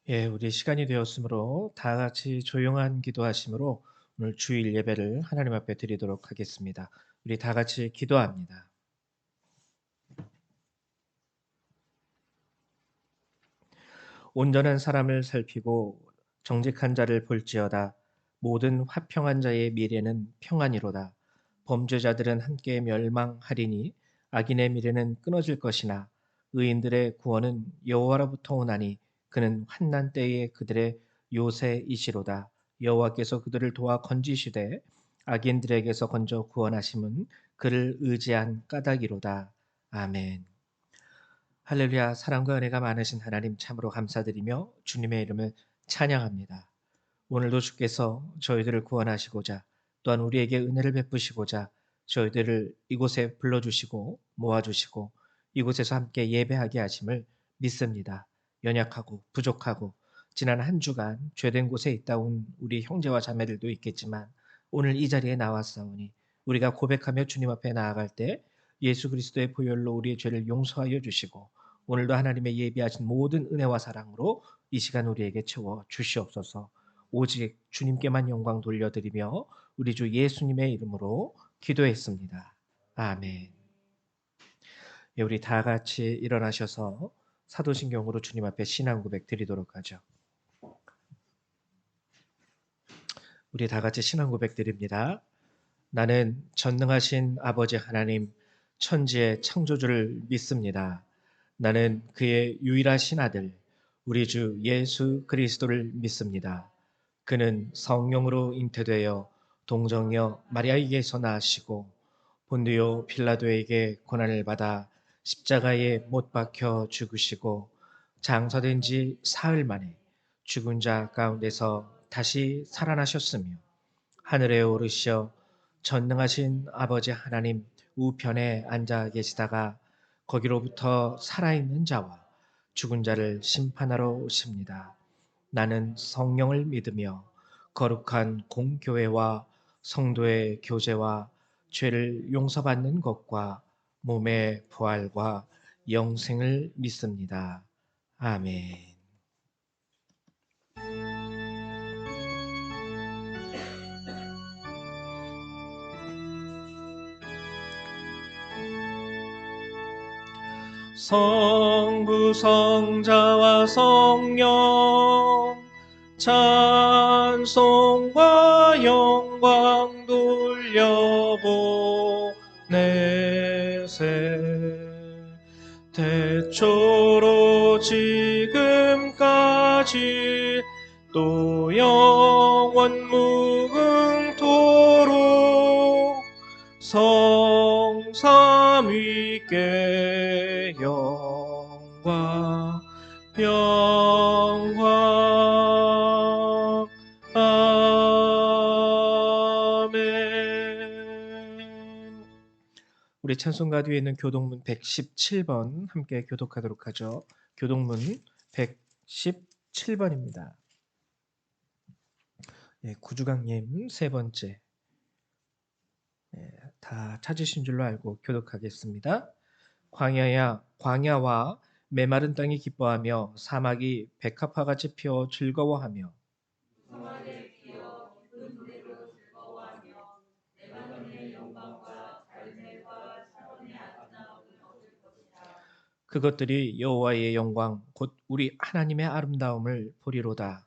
예, 우리 시간이 되었으므로 다 같이 조용한 기도하심으로 오늘 주일 예배를 하나님 앞에 드리도록 하겠습니다. 우리 다 같이 기도합니다. 온전한 사람을 살피고 정직한 자를 볼지어다. 모든 화평한 자의 미래는 평안이로다. 범죄자들은 함께 멸망하리니 악인의 미래는 끊어질 것이나 의인들의 구원은 여호와로부터 오나니 그는 환난 때에 그들의 요새이시로다. 여호와께서 그들을 도와 건지시되 악인들에게서 건져 구원하심은 그를 의지한 까닭이로다. 아멘. 할렐루야. 사랑과 은혜가 많으신 하나님 참으로 감사드리며 주님의 이름을 찬양합니다. 오늘도 주께서 저희들을 구원하시고자 또한 우리에게 은혜를 베푸시고자 저희들을 이곳에 불러주시고 모아주시고 이곳에서 함께 예배하게 하심을 믿습니다. 연약하고 부족하고 지난 한 주간 죄된 곳에 있다 온 우리 형제와 자매들도 있겠지만 오늘 이 자리에 나왔사오니 우리가 고백하며 주님 앞에 나아갈 때 예수 그리스도의 보혈로 우리의 죄를 용서하여 주시고 오늘도 하나님의 예비하신 모든 은혜와 사랑으로 이 시간 우리에게 채워 주시옵소서. 오직 주님께만 영광 돌려드리며 우리 주 예수님의 이름으로 기도했습니다. 아멘. 예, 우리 다 같이 일어나셔서 사도신경으로 주님 앞에 신앙 고백 드리도록 하죠. 우리 다 같이 신앙 고백 드립니다. 나는 전능하신 아버지 하나님 천지의 창조주를 믿습니다. 나는 그의 유일하신 아들 우리 주 예수 그리스도를 믿습니다. 그는 성령으로 잉태되어 동정녀 마리아에게서 나시고 본디오 빌라도에게 고난을 받아 십자가에 못 박혀 죽으시고 장사된 지 사흘 만에 죽은 자 가운데서 다시 살아나셨으며 하늘에 오르시어 전능하신 아버지 하나님 우편에 앉아 계시다가 거기로부터 살아있는 자와 죽은 자를 심판하러 오십니다. 나는 성령을 믿으며 거룩한 공교회와 성도의 교제와 죄를 용서받는 것과 몸의 부활과 영생을 믿습니다. 아멘. 성부 성자와 성령 찬송과 영광 돌려보내세 태초로 지금까지 또 영원 무궁토록 성삼위께 영광 영광 아멘. 우리 찬송가 뒤에 있는 교동문 117번 함께 교독하도록 하죠. 교동문 117번입니다. 예, 구주강님 세 번째. 다 찾으신 줄로 알고 교독하겠습니다. 광야와 메마른 땅이 기뻐하며 사막이 백합화같이 피어 즐거워하며 그것들이 여호와의 영광 곧 우리 하나님의 아름다움을 보리로다.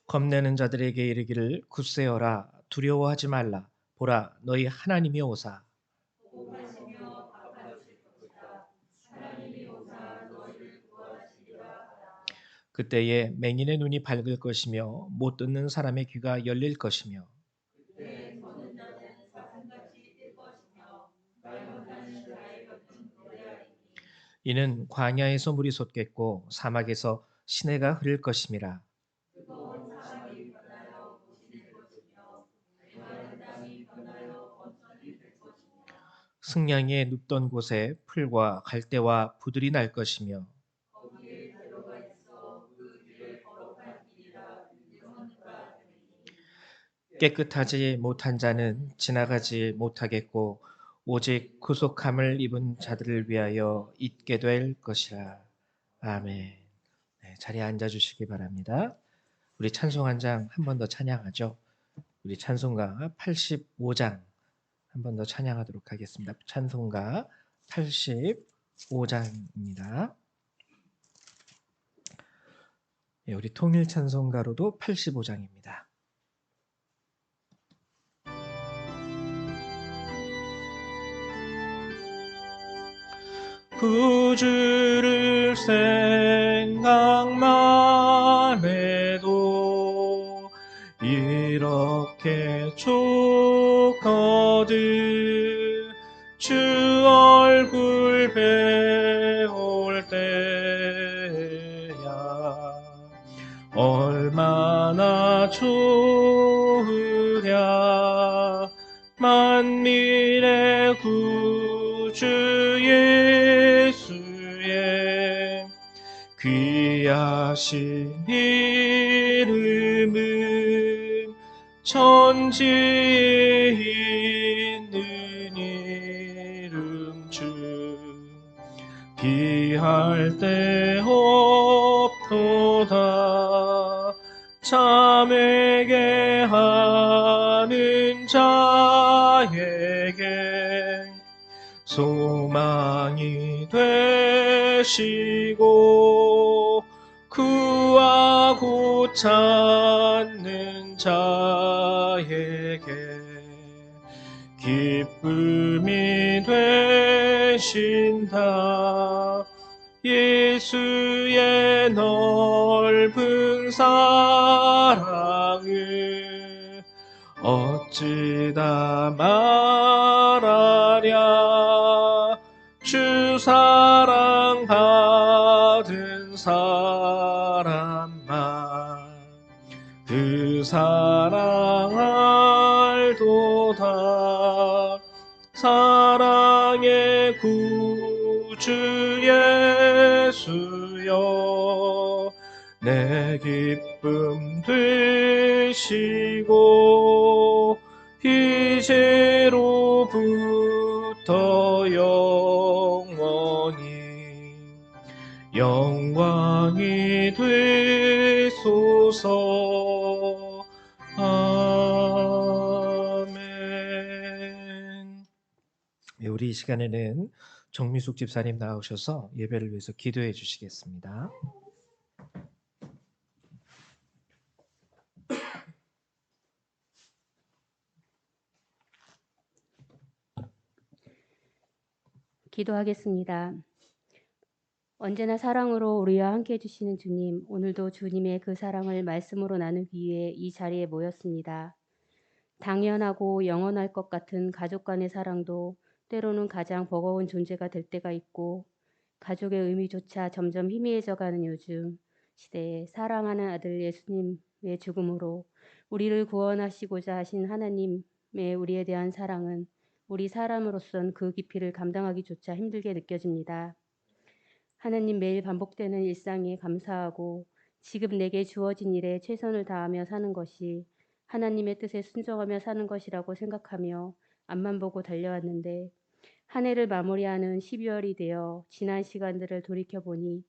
겁내는 자들에게 이르기를 굳세어라 두려워하지 말라 보라 너희 하나님이 오사. 그때에 맹인의 눈이 밝을 것이며 못 듣는 사람의 귀가 열릴 것이며 이는 광야에서 물이 솟겠고 사막에서 시내가 흐를 것임이라. 승냥이에 눕던 곳에 풀과 갈대와 부들이 날 것이며 깨끗하지 못한 자는 지나가지 못하겠고 오직 구속함을 입은 자들을 위하여 있게 될 것이라. 아멘. 네, 자리에 앉아주시기 바랍니다. 우리 찬송 한 장 한 번 더 찬양하죠. 우리 찬송가 85장 한 번 더 찬양하도록 하겠습니다. 찬송가 85장입니다. 예, 우리 통일 찬송가로도 85장입니다. 구주를 생각만 해도 이렇게 좋거든. 주 얼굴 배울 때야 얼마나 좋으랴. 만민의 구주 예수의 귀하신 이름은 천지에 있는 이름 중 비할 데 없도다. 참에게 하는 자에게 소망이 되시고 구하고 찾는 자에게 기쁨이 되신다. 예수의 넓은 사랑을 어찌다 말하랴. 주 사랑 받은 사람만 그 사랑 알도다. 사랑의 구주 예수여 내 기쁨 되시고 이제로부터 영원히 영광이 되소서. 아멘. 우리 이 시간에는 정미숙 집사님 나오셔서 예배를 위해서 기도해 주시겠습니다. 기도하겠습니다. 언제나 사랑으로 우리와 함께 해주시는 주님, 오늘도 주님의 그 사랑을 말씀으로 나누기 위해 이 자리에 모였습니다. 당연하고 영원할 것 같은 가족 간의 사랑도 때로는 가장 버거운 존재가 될 때가 있고 가족의 의미조차 점점 희미해져가는 요즘 시대에 사랑하는 아들 예수님의 죽음으로 우리를 구원하시고자 하신 하나님의 우리에 대한 사랑은 우리 사람으로선 그 깊이를 감당하기조차 힘들게 느껴집니다. 하나님, 매일 반복되는 일상에 감사하고 지금 내게 주어진 일에 최선을 다하며 사는 것이 하나님의 뜻에 순종하며 사는 것이라고 생각하며 앞만 보고 달려왔는데 한 해를 마무리하는 12월이 되어 지난 시간들을 돌이켜보니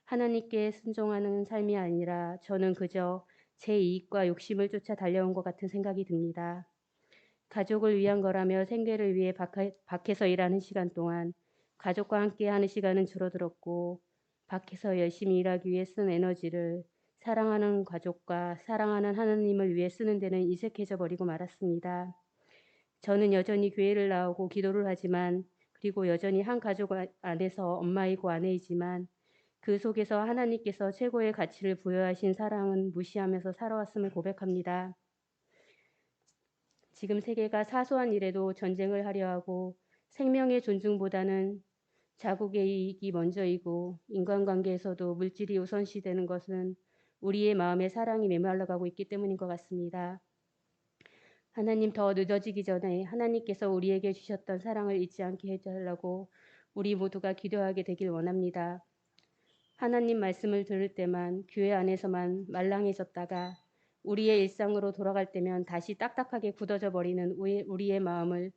하나님께 순종하는 삶이 아니라 저는 그저 제 이익과 욕심을 쫓아 달려온 것 같은 생각이 듭니다. 가족을 위한 거라며 생계를 위해 밖에서 일하는 시간 동안 가족과 함께하는 시간은 줄어들었고 밖에서 열심히 일하기 위해 쓴 에너지를 사랑하는 가족과 사랑하는 하나님을 위해 쓰는 데는 이색해져 버리고 말았습니다. 저는 여전히 교회를 나오고 기도를 하지만 그리고 여전히 한 가족 안에서 엄마이고 아내이지만 그 속에서 하나님께서 최고의 가치를 부여하신 사랑은 무시하면서 살아왔음을 고백합니다. 지금 세계가 사소한 일에도 전쟁을 하려 하고 생명의 존중보다는 자국의 이익이 먼저이고 인간관계에서도 물질이 우선시되는 것은 우리의 마음에 사랑이 메말라가고 있기 때문인 것 같습니다. 하나님, 더 늦어지기 전에 하나님께서 우리에게 주셨던 사랑을 잊지 않게 해달라고 우리 모두가 기도하게 되길 원합니다. 하나님 말씀을 들을 때만 교회 안에서만 말랑해졌다가 우리의 일상으로 돌아갈 때면 다시 딱딱하게 굳어져 버리는 우리의 마음을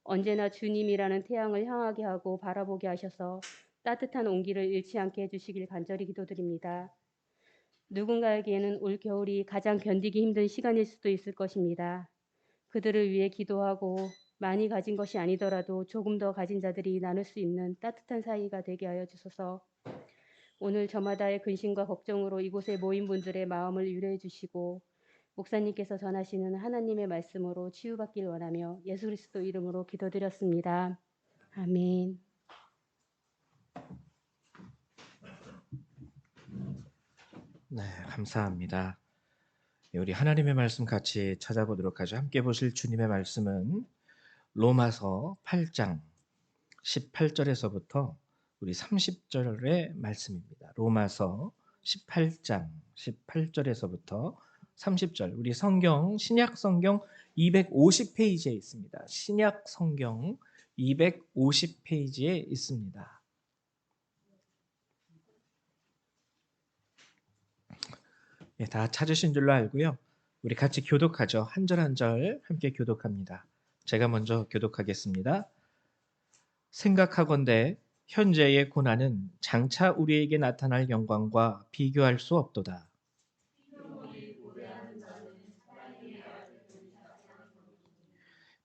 언제나 주님이라는 태양을 향하게 하고 바라보게 하셔서 따뜻한 온기를 잃지 않게 해주시길 간절히 기도드립니다. 누군가에게는 올 겨울이 가장 견디기 힘든 시간일 수도 있을 것입니다. 그들을 위해 기도하고 많이 가진 것이 아니더라도 조금 더 가진 자들이 나눌 수 있는 따뜻한 사이가 되게 하여 주소서. 오늘 저마다의 근심과 걱정으로 이곳에 모인 분들의 마음을 위로해 주시고 목사님께서 전하시는 하나님의 말씀으로 치유받길 원하며 예수 그리스도 이름으로 기도드렸습니다. 아멘. 네, 감사합니다. 우리 하나님의 말씀 같이 찾아보도록 하죠. 함께 보실 주님의 말씀은 로마서 8장 18절에서부터 우리 30절의 말씀입니다. 로마서 18장 18절에서부터 30절. 우리 성경 신약 성경 250페이지에 있습니다. 신약 성경 250페이지에 있습니다. 예, 다 찾으신 줄로 알고요. 우리 같이 교독하죠. 한 절 한 절 함께 교독합니다. 제가 먼저 교독하겠습니다. 생각하건대 현재의 고난은 장차 우리에게 나타날 영광과 비교할 수 없도다.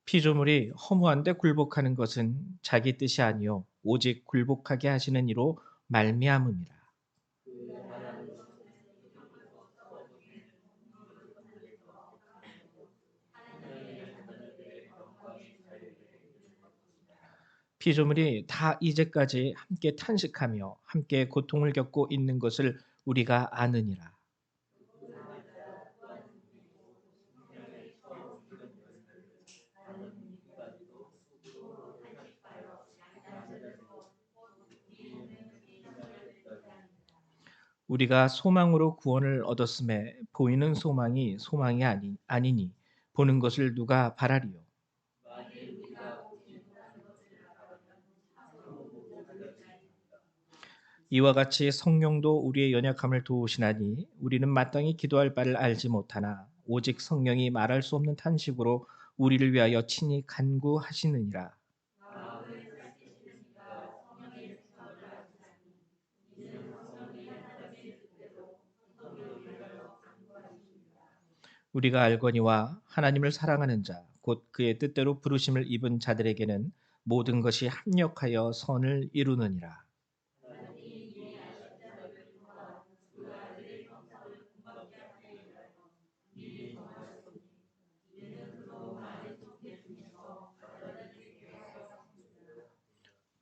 피조물이 허무한데 굴복하는 것은 자기 뜻이 아니요 오직 굴복하게 하시는 이로 말미암음이라. 피조물이 다 이제까지 함께 탄식하며 함께 고통을 겪고 있는 것을 우리가 아느니라. 우리가 소망으로 구원을 얻었음에 보이는 소망이 소망이 아니니 보는 것을 누가 바라리요. 이와 같이 성령도 우리의 연약함을 도우시나니 우리는 마땅히 기도할 바를 알지 못하나 오직 성령이 말할 수 없는 탄식으로 우리를 위하여 친히 간구하시느니라. 우리가 알거니와 하나님을 사랑하는 자 곧 그의 뜻대로 부르심을 입은 자들에게는 모든 것이 합력하여 선을 이루느니라.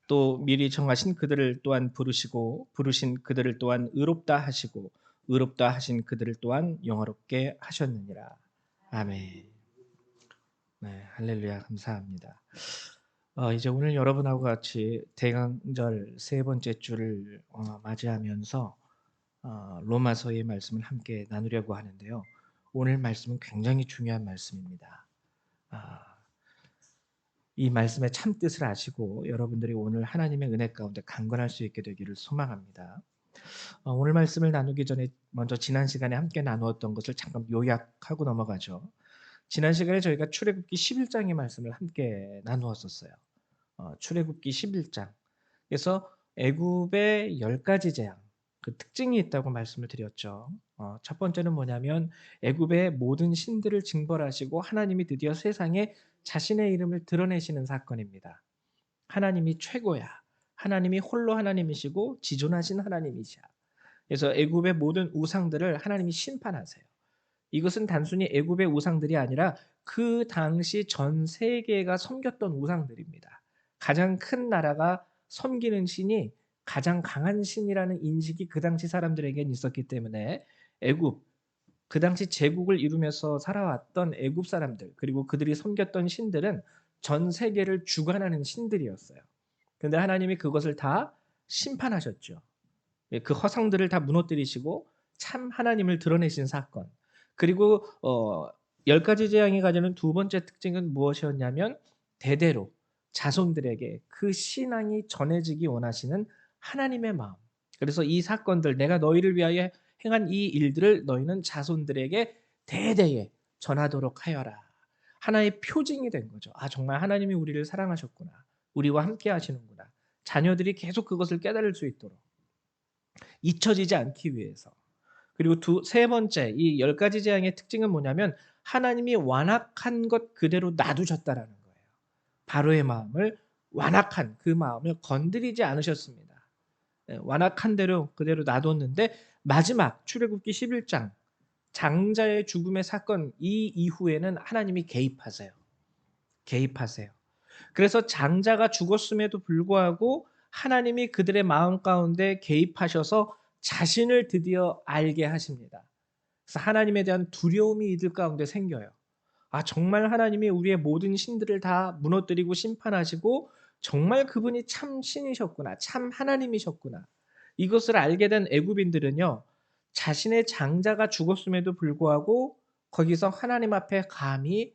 또 미리 정하신 그들을 또한 부르시고 부르신 그들을 또한 의롭다 하시고 의롭다 하신 그들을 또한 영화롭게 하셨느니라. 아멘. 네, 할렐루야 감사합니다. 이제 오늘 여러분하고 같이 대강절 세 번째 주를 맞이하면서 로마서의 말씀을 함께 나누려고 하는데요. 오늘 말씀은 굉장히 중요한 말씀입니다. 아, 이 말씀의 참 뜻을 아시고 여러분들이 오늘 하나님의 은혜 가운데 강건할 수 있게 되기를 소망합니다. 오늘 말씀을 나누기 전에 먼저 지난 시간에 함께 나누었던 것을 잠깐 요약하고 넘어가죠. 지난 시간에 저희가 출애굽기 11장의 말씀을 함께 나누었었어요. 출애굽기 11장. 그래서 애굽의 10가지 재앙, 그 특징이 있다고 말씀을 드렸죠. 첫 번째는 뭐냐면 애굽의 모든 신들을 징벌하시고 하나님이 드디어 세상에 자신의 이름을 드러내시는 사건입니다. 하나님이 최고야. 하나님이 홀로 하나님이시고 지존하신 하나님이시야. 그래서 애굽의 모든 우상들을 하나님이 심판하세요. 이것은 단순히 애굽의 우상들이 아니라 그 당시 전 세계가 섬겼던 우상들입니다. 가장 큰 나라가 섬기는 신이 가장 강한 신이라는 인식이 그 당시 사람들에겐 있었기 때문에 애굽, 그 당시 제국을 이루면서 살아왔던 애굽 사람들 그리고 그들이 섬겼던 신들은 전 세계를 주관하는 신들이었어요. 그런데 하나님이 그것을 다 심판하셨죠. 그 허상들을 다 무너뜨리시고 참 하나님을 드러내신 사건. 그리고 10가지 재앙이 가지는 두 번째 특징은 무엇이었냐면 대대로 자손들에게 그 신앙이 전해지기 원하시는 하나님의 마음. 그래서 이 사건들 내가 너희를 위하여 행한 이 일들을 너희는 자손들에게 대대에 전하도록 하여라. 하나의 표징이 된 거죠. 아, 정말 하나님이 우리를 사랑하셨구나. 우리와 함께 하시는구나. 자녀들이 계속 그것을 깨달을 수 있도록 잊혀지지 않기 위해서. 그리고 세 번째, 이 10가지 재앙의 특징은 뭐냐면 하나님이 완악한 것 그대로 놔두셨다라는 거예요. 바로의 마음을, 완악한 그 마음을 건드리지 않으셨습니다. 예, 완악한 대로 그대로 놔뒀는데 마지막 출애굽기 11장 장자의 죽음의 사건, 이 이후에는 하나님이 개입하세요. 개입하세요. 그래서 장자가 죽었음에도 불구하고 하나님이 그들의 마음 가운데 개입하셔서 자신을 드디어 알게 하십니다. 그래서 하나님에 대한 두려움이 이들 가운데 생겨요. 아, 정말 하나님이 우리의 모든 신들을 다 무너뜨리고 심판하시고 정말 그분이 참 신이셨구나. 참 하나님이셨구나. 이것을 알게 된 애굽인들은요. 자신의 장자가 죽었음에도 불구하고 거기서 하나님 앞에 감히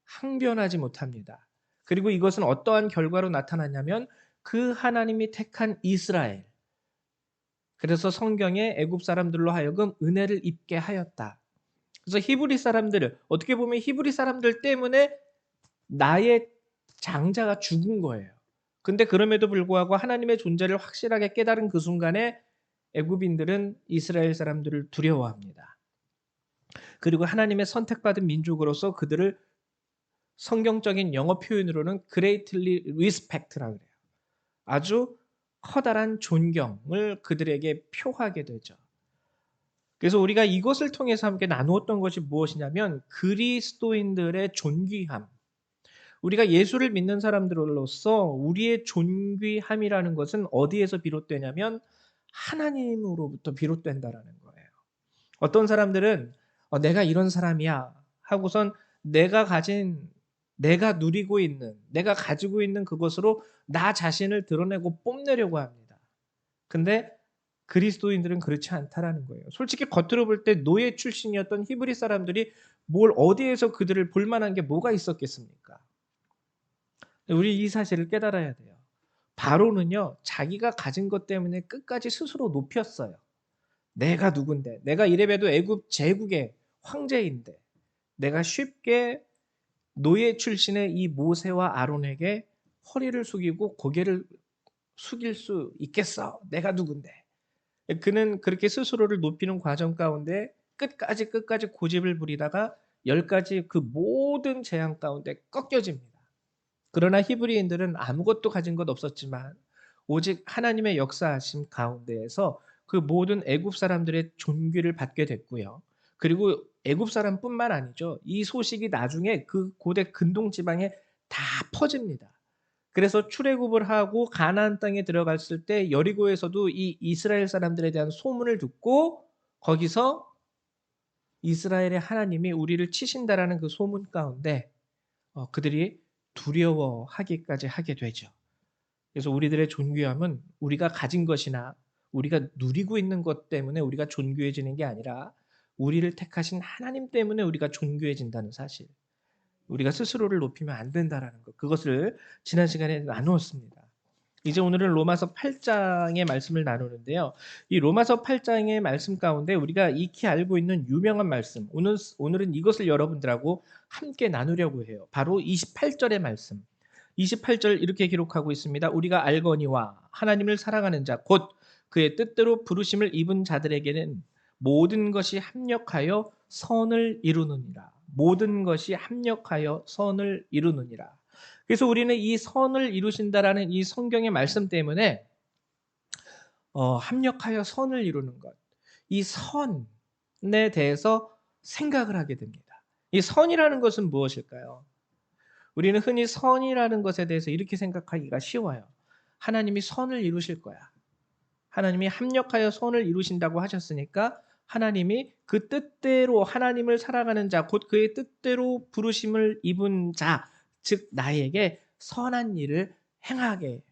항변하지 못합니다. 그리고 이것은 어떠한 결과로 나타났냐면 그 하나님이 택한 이스라엘. 그래서 성경에 애굽 사람들로 하여금 은혜를 입게 하였다. 그래서 히브리 사람들, 어떻게 보면 히브리 사람들 때문에 나의 장자가 죽은 거예요. 근데 그럼에도 불구하고 하나님의 존재를 확실하게 깨달은 그 순간에 애굽인들은 이스라엘 사람들을 두려워합니다. 그리고 하나님의 선택받은 민족으로서 그들을 성경적인 영어 표현으로는 greatly respect라고 그래요. 아주 커다란 존경을 그들에게 표하게 되죠. 그래서 우리가 이것을 통해서 함께 나누었던 것이 무엇이냐면 그리스도인들의 존귀함. 우리가 예수를 믿는 사람들로서 우리의 존귀함이라는 것은 어디에서 비롯되냐면 하나님으로부터 비롯된다라는 거예요. 어떤 사람들은 내가 이런 사람이야 하고선 내가 누리고 있는, 내가 가지고 있는 그것으로 나 자신을 드러내고 뽐내려고 합니다. 근데 그리스도인들은 그렇지 않다라는 거예요. 솔직히 겉으로 볼 때 노예 출신이었던 히브리 사람들이 뭘 어디에서 그들을 볼 만한 게 뭐가 있었겠습니까? 우리 이 사실을 깨달아야 돼요. 바로는요, 자기가 가진 것 때문에 끝까지 스스로 높였어요. 내가 누군데, 내가 이래봬도 애굽 제국의 황제인데, 내가 쉽게 노예 출신의 이 모세와 아론에게 허리를 숙이고 고개를 숙일 수 있겠어? 내가 누군데? 그는 그렇게 스스로를 높이는 과정 가운데 끝까지 고집을 부리다가 10가지 그 모든 재앙 가운데 꺾여집니다. 그러나 히브리인들은 아무것도 가진 것 없었지만 오직 하나님의 역사하심 가운데에서 그 모든 애굽 사람들의 존귀를 받게 됐고요. 그리고 애굽 사람뿐만 아니죠. 이 소식이 나중에 그 고대 근동 지방에 다 퍼집니다. 그래서 출애굽을 하고 가나안 땅에 들어갔을 때 여리고에서도 이 이스라엘 사람들에 대한 소문을 듣고 거기서 이스라엘의 하나님이 우리를 치신다라는 그 소문 가운데 그들이 두려워하기까지 하게 되죠. 그래서 우리들의 존귀함은 우리가 가진 것이나 우리가 누리고 있는 것 때문에 우리가 존귀해지는 게 아니라 우리를 택하신 하나님 때문에 우리가 존귀해진다는 사실. 우리가 스스로를 높이면 안 된다라는 것. 그것을 지난 시간에 나누었습니다. 이제 오늘은 로마서 8장의 말씀을 나누는데요. 이 로마서 8장의 말씀 가운데 우리가 익히 알고 있는 유명한 말씀, 오늘은 이것을 여러분들하고 함께 나누려고 해요. 바로 28절의 말씀. 28절 이렇게 기록하고 있습니다. 우리가 알거니와 하나님을 사랑하는 자, 곧 그의 뜻대로 부르심을 입은 자들에게는 모든 것이 합력하여 선을 이루느니라. 모든 것이 합력하여 선을 이루느니라. 그래서 우리는 이 선을 이루신다라는 이 성경의 말씀 때문에 합력하여 선을 이루는 것, 이 선에 대해서 생각을 하게 됩니다. 이 선이라는 것은 무엇일까요? 우리는 흔히 선이라는 것에 대해서 이렇게 생각하기가 쉬워요. 하나님이 선을 이루실 거야. 하나님이 합력하여 선을 이루신다고 하셨으니까 하나님이 그 뜻대로 하나님을 살아가는 자, 곧 그의 뜻대로 부르심을 입은 자, 즉 나에게 선한 일을 행하게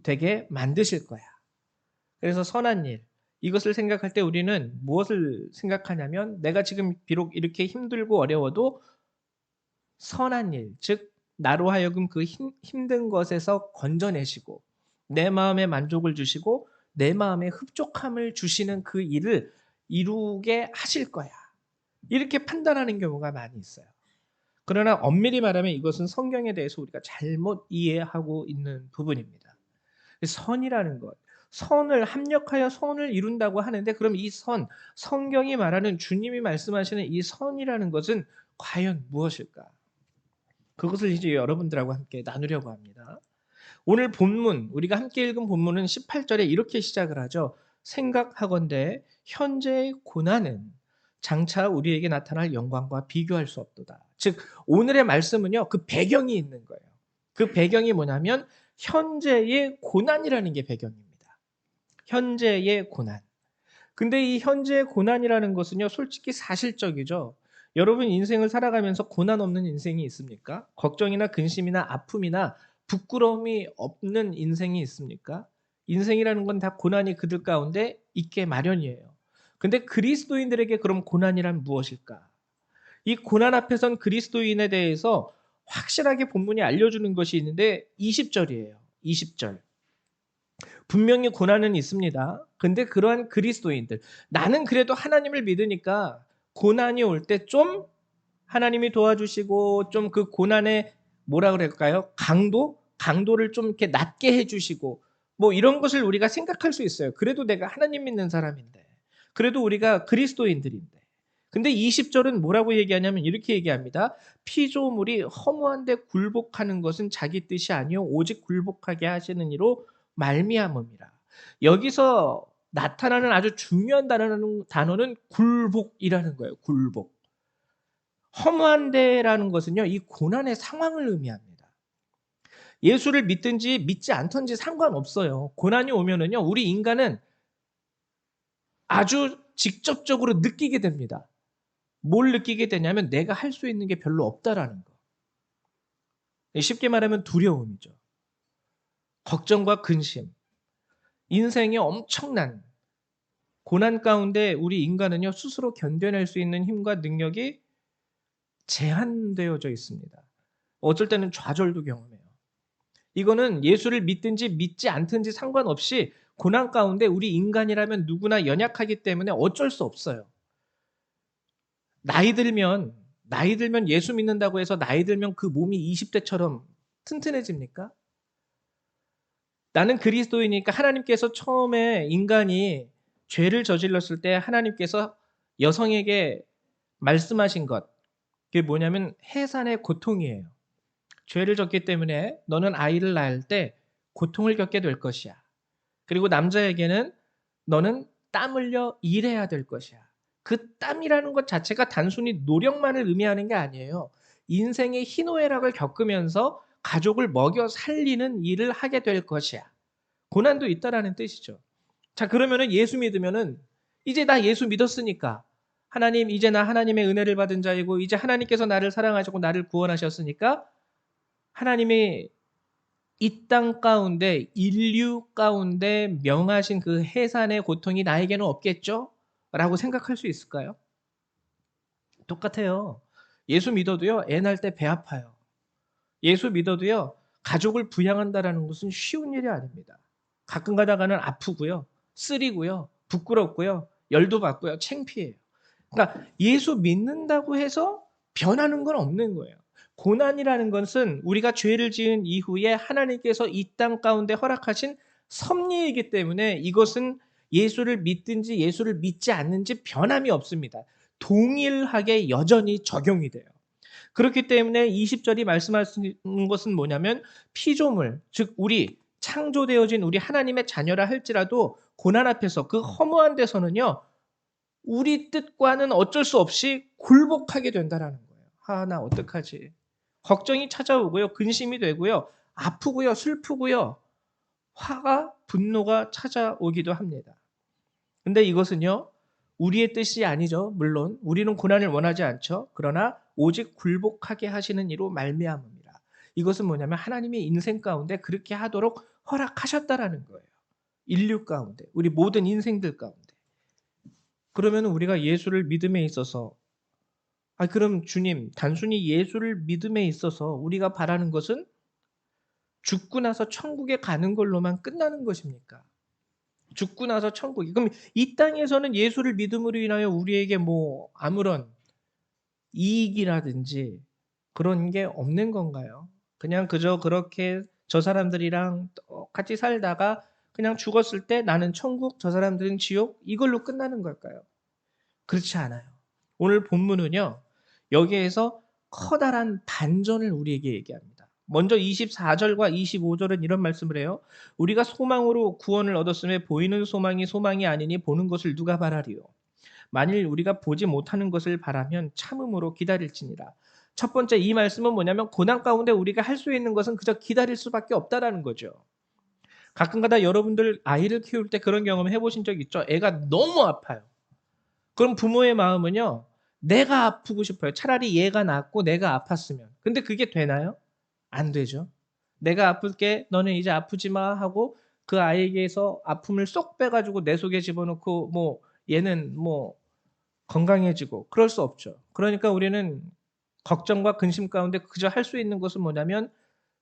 되게 만드실 거야. 그래서 선한 일, 이것을 생각할 때 우리는 무엇을 생각하냐면 내가 지금 비록 이렇게 힘들고 어려워도 선한 일, 즉 나로 하여금 그 힘든 것에서 건져내시고 내 마음에 만족을 주시고 내 마음에 흡족함을 주시는 그 일을 이루게 하실 거야. 이렇게 판단하는 경우가 많이 있어요. 그러나 엄밀히 말하면 이것은 성경에 대해서 우리가 잘못 이해하고 있는 부분입니다. 선이라는 것, 선을 합력하여 선을 이룬다고 하는데 그럼 이 선, 성경이 말하는 주님이 말씀하시는 이 선이라는 것은 과연 무엇일까? 그것을 이제 여러분들하고 함께 나누려고 합니다. 오늘 본문, 우리가 함께 읽은 본문은 18절에 이렇게 시작을 하죠. 생각하건대 현재의 고난은 장차 우리에게 나타날 영광과 비교할 수 없도다. 즉 오늘의 말씀은요. 그 배경이 있는 거예요. 그 배경이 뭐냐면 현재의 고난이라는 게 배경입니다. 현재의 고난. 근데 이 현재의 고난이라는 것은요. 솔직히 사실적이죠. 여러분 인생을 살아가면서 고난 없는 인생이 있습니까? 걱정이나 근심이나 아픔이나 부끄러움이 없는 인생이 있습니까? 인생이라는 건 다 고난이 그들 가운데 있게 마련이에요. 근데 그리스도인들에게 그럼 고난이란 무엇일까? 이 고난 앞에선 그리스도인에 대해서 확실하게 본문이 알려주는 것이 있는데 20절이에요. 20절. 분명히 고난은 있습니다. 근데 그러한 그리스도인들, 나는 그래도 하나님을 믿으니까 고난이 올 때 좀 하나님이 도와주시고 좀 그 고난의 뭐라 그럴까요? 강도를 좀 이렇게 낮게 해주시고 뭐 이런 것을 우리가 생각할 수 있어요. 그래도 내가 하나님 믿는 사람인데, 그래도 우리가 그리스도인들인데. 근데 20절은 뭐라고 얘기하냐면 이렇게 얘기합니다. 피조물이 허무한데 굴복하는 것은 자기 뜻이 아니요 오직 굴복하게 하시는 이로 말미암음이라. 여기서 나타나는 아주 중요한 단어는 굴복이라는 거예요. 굴복. 허무한데라는 것은요. 이 고난의 상황을 의미합니다. 예수를 믿든지 믿지 않든지 상관없어요. 고난이 오면은요. 우리 인간은 아주 직접적으로 느끼게 됩니다. 뭘 느끼게 되냐면 내가 할 수 있는 게 별로 없다라는 거. 쉽게 말하면 두려움이죠. 걱정과 근심. 인생의 엄청난 고난 가운데 우리 인간은요. 스스로 견뎌낼 수 있는 힘과 능력이 제한되어져 있습니다. 어쩔 때는 좌절도 경험해요. 이거는 예수를 믿든지 믿지 않든지 상관없이 고난 가운데 우리 인간이라면 누구나 연약하기 때문에 어쩔 수 없어요. 나이 들면 예수 믿는다고 해서 나이 들면 그 몸이 20대처럼 튼튼해집니까? 나는 그리스도이니까 하나님께서 처음에 인간이 죄를 저질렀을 때 하나님께서 여성에게 말씀하신 것, 그게 뭐냐면 해산의 고통이에요. 죄를 졌기 때문에 너는 아이를 낳을 때 고통을 겪게 될 것이야. 그리고 남자에게는 너는 땀 흘려 일해야 될 것이야. 그 땀이라는 것 자체가 단순히 노력만을 의미하는 게 아니에요. 인생의 희노애락을 겪으면서 가족을 먹여 살리는 일을 하게 될 것이야. 고난도 있다라는 뜻이죠. 자, 그러면은 예수 믿으면은 이제 나 예수 믿었으니까 하나님 이제 나 하나님의 은혜를 받은 자이고 이제 하나님께서 나를 사랑하시고 나를 구원하셨으니까 하나님이 이 땅 가운데 인류 가운데 명하신 그 해산의 고통이 나에게는 없겠죠? 라고 생각할 수 있을까요? 똑같아요. 예수 믿어도요. 애 낳을 때 배 아파요. 예수 믿어도요. 가족을 부양한다라는 것은 쉬운 일이 아닙니다. 가끔 가다가는 아프고요. 쓰리고요. 부끄럽고요. 열도 받고요. 창피해요. 그러니까 예수 믿는다고 해서 변하는 건 없는 거예요. 고난이라는 것은 우리가 죄를 지은 이후에 하나님께서 이 땅 가운데 허락하신 섭리이기 때문에 이것은 예수를 믿든지 예수를 믿지 않는지 변함이 없습니다. 동일하게 여전히 적용이 돼요. 그렇기 때문에 20절이 말씀하시는 것은 뭐냐면 피조물, 즉 우리 창조되어진 우리 하나님의 자녀라 할지라도 고난 앞에서 그 허무한 데서는요. 우리 뜻과는 어쩔 수 없이 굴복하게 된다라는 거예요. 아, 나 어떡하지? 걱정이 찾아오고요. 근심이 되고요. 아프고요. 슬프고요. 화가 분노가 찾아오기도 합니다. 근데 이것은요. 우리의 뜻이 아니죠. 물론 우리는 고난을 원하지 않죠. 그러나 오직 굴복하게 하시는 이로 말미암음이라. 이것은 뭐냐면 하나님이 인생 가운데 그렇게 하도록 허락하셨다라는 거예요. 인류 가운데, 우리 모든 인생들 가운데. 그러면 우리가 예수를 믿음에 있어서 그럼 주님, 단순히 예수를 믿음에 있어서 우리가 바라는 것은 죽고 나서 천국에 가는 걸로만 끝나는 것입니까? 죽고 나서 천국이. 그럼 이 땅에서는 예수를 믿음으로 인하여 우리에게 뭐 아무런 이익이라든지 그런 게 없는 건가요? 그냥 그저 그렇게 저 사람들이랑 똑같이 살다가 그냥 죽었을 때 '나는 천국, 저 사람들은 지옥.' 이걸로 끝나는 걸까요? 그렇지 않아요. 오늘 본문은요. 여기에서 커다란 반전을 우리에게 얘기합니다. 먼저 24 절과 25 절은 이런 말씀을 해요. "우리가 소망으로 구원을 얻었음에 보이는 소망이 소망이 아니니 보는 것을 누가 바라리요. 만일 우리가 보지 못하는 것을 바라면 참음으로 기다릴지니라." 첫 번째 이 말씀은 뭐냐면 고난 가운데 우리가 할 수 있는 것은 그저 기다릴 수밖에 없다라는 거죠. 가끔가다 여러분들 아이를 키울 때 그런 경험 해 보신 적 있죠? 애가 너무 아파요. 그럼 부모의 마음은요. 내가 아프고 싶어요. 차라리 얘가 낫고 내가 아팠으면. 근데 그게 되나요? 안 되죠. "내가 아플게. 너는 이제 아프지 마." 하고 그 아이에게서 아픔을 쏙 빼 가지고 내 속에 집어넣고 뭐 얘는 뭐 건강해지고 그럴 수 없죠. 그러니까 우리는 걱정과 근심 가운데 그저 할 수 있는 것은 뭐냐면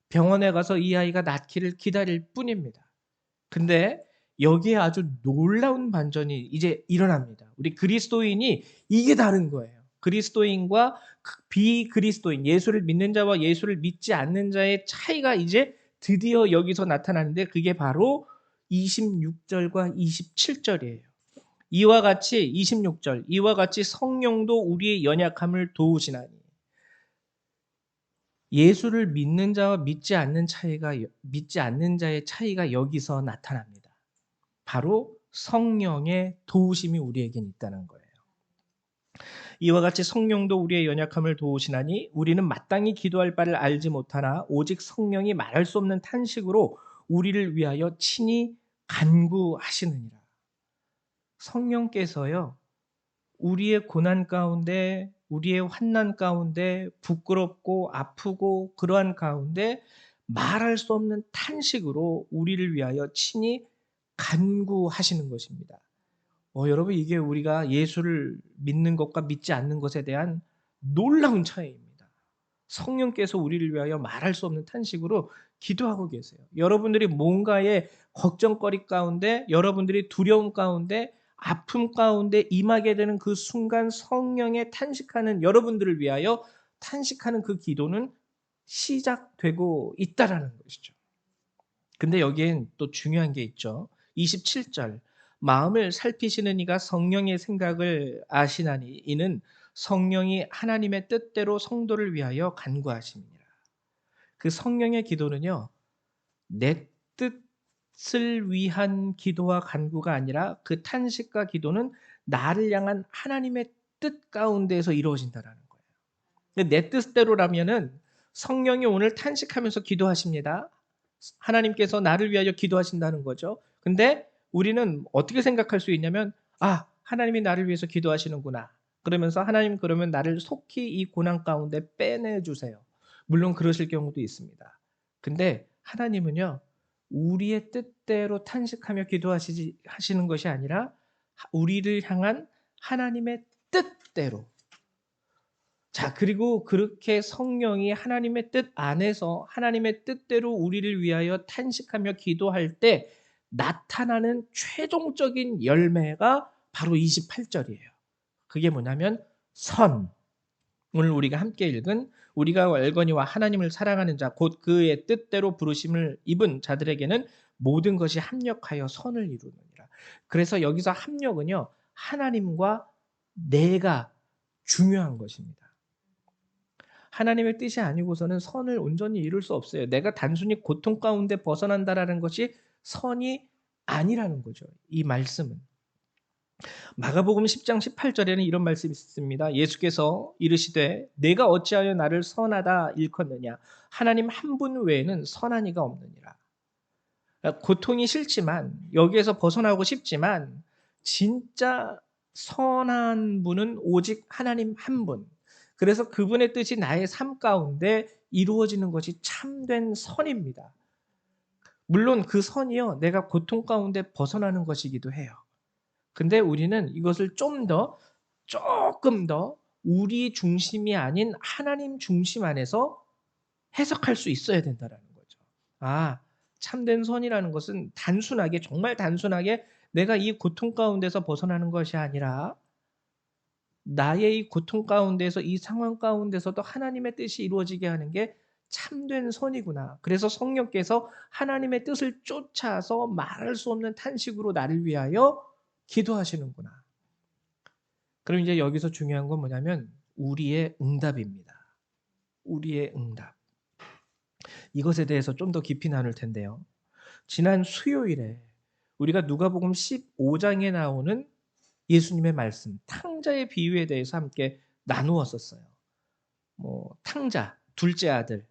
병원에 가서 이 아이가 낫기를 기다릴 뿐입니다. 근데 여기에 아주 놀라운 반전이 이제 일어납니다. 우리 그리스도인이 이게 다른 거예요. 그리스도인과 비그리스도인, 예수를 믿는 자와 예수를 믿지 않는 자의 차이가 이제 드디어 여기서 나타나는데 그게 바로 26 절과 27 절이에요. 이와 같이 26 절, 이와 같이 성령도 우리의 연약함을 도우시나니. 예수를 믿는 자와 믿지 않는 자의 차이가 여기서 나타납니다. 바로 성령의 도우심이 우리에겐 있다는 거예요. 이와 같이 성령도 우리의 연약함을 도우시나니 우리는 마땅히 기도할 바를 알지 못하나 오직 성령이 말할 수 없는 탄식으로 우리를 위하여 친히 간구하시느니라. 성령께서요. 우리의 고난 가운데 우리의 환난 가운데 부끄럽고 아프고 그러한 가운데 말할 수 없는 탄식으로 우리를 위하여 친히 간구하시는 것입니다. 여러분 이게 우리가 예수를 믿는 것과 믿지 않는 것에 대한 놀라운 차이입니다. 성령께서 우리를 위하여 말할 수 없는 탄식으로 기도하고 계세요. 여러분들이 뭔가의 걱정거리 가운데 여러분들이 두려움 가운데 아픔 가운데 임하게 되는 그 순간 성령의 탄식하는 여러분들을 위하여 탄식하는 그 기도는 시작되고 있다라는 것이죠. 근데 여기엔 또 중요한 게 있죠. 27 절. 마음을 살피시는 이가 성령의 생각을 아시나니 이는 성령이 하나님의 뜻대로 성도를 위하여 간구하심이니라. 그 성령의 기도는요. 내 뜻을 위한 기도와 간구가 아니라 그 탄식과 기도는 나를 향한 하나님의 뜻 가운데에서 이루어진다라는 거예요. 근데 내 뜻대로라면은 성령이 오늘 탄식하면서 기도하십니다. 하나님께서 나를 위하여 기도하신다는 거죠. 근데 우리는 어떻게 생각할 수 있냐면 '아 하나님이 나를 위해서 기도하시는구나.' 그러면서 '하나님 그러면 나를 속히 이 고난 가운데 빼내 주세요.' 물론 그러실 경우도 있습니다. 근데 하나님은요. 우리의 뜻대로 탄식하며 기도하시지 하시는 것이 아니라 우리를 향한 하나님의 뜻대로 자 그리고 그렇게 성령이 하나님의 뜻 안에서 하나님의 뜻대로 우리를 위하여 탄식하며 기도할 때 나타나는 최종적인 열매가 바로 28 절이에요. 그게 뭐냐면 선. 오늘 우리가 함께 읽은 우리가 월거니와 하나님을 사랑하는 자 곧 그의 뜻대로 부르심을 입은 자들에게는 모든 것이 합력하여 선을 이루느니라. 그래서 여기서 합력은요. 하나님과 내가 중요한 것입니다. 하나님의 뜻이 아니고서는 선을 온전히 이룰 수 없어요. 내가 단순히 고통 가운데 벗어난다라는 것이 선이 아니라는 거죠. 이 말씀은. 마가복음 10장 18절에는 이런 말씀이 있습니다. 예수께서 이르시되 내가 어찌하여 나를 선하다 일컫느냐 하나님 한 분 외에는 선한 이가 없느니라. 고통이 싫지만 여기에서 벗어나고 싶지만 진짜 선한 분은 오직 하나님 한 분. 그래서 그분의 뜻이 나의 삶 가운데 이루어지는 것이 참된 선입니다. 물론 그 선이요 내가 고통 가운데 벗어나는 것이기도 해요. 근데 우리는 이것을 조금 더 우리 중심이 아닌 하나님 중심 안에서 해석할 수 있어야 된다라는 거죠. 아, 참된 선이라는 것은 단순하게 정말 단순하게 내가 이 고통 가운데서 벗어나는 것이 아니라 나의 이 고통 가운데서 이 상황 가운데서도 하나님의 뜻이 이루어지게 하는 게 참된 선이구나. 그래서 성령께서 하나님의 뜻을 쫓아서 말할 수 없는 탄식으로 나를 위하여 기도하시는구나. 그럼 이제 여기서 중요한 건 뭐냐면 우리의 응답입니다. 우리의 응답. 이것에 대해서 좀 더 깊이 나눌 텐데요. 지난 수요일에 우리가 누가복음 15장에 나오는 예수님의 말씀, 탕자의 비유에 대해서 함께 나누었었어요. 탕자, 둘째 아들,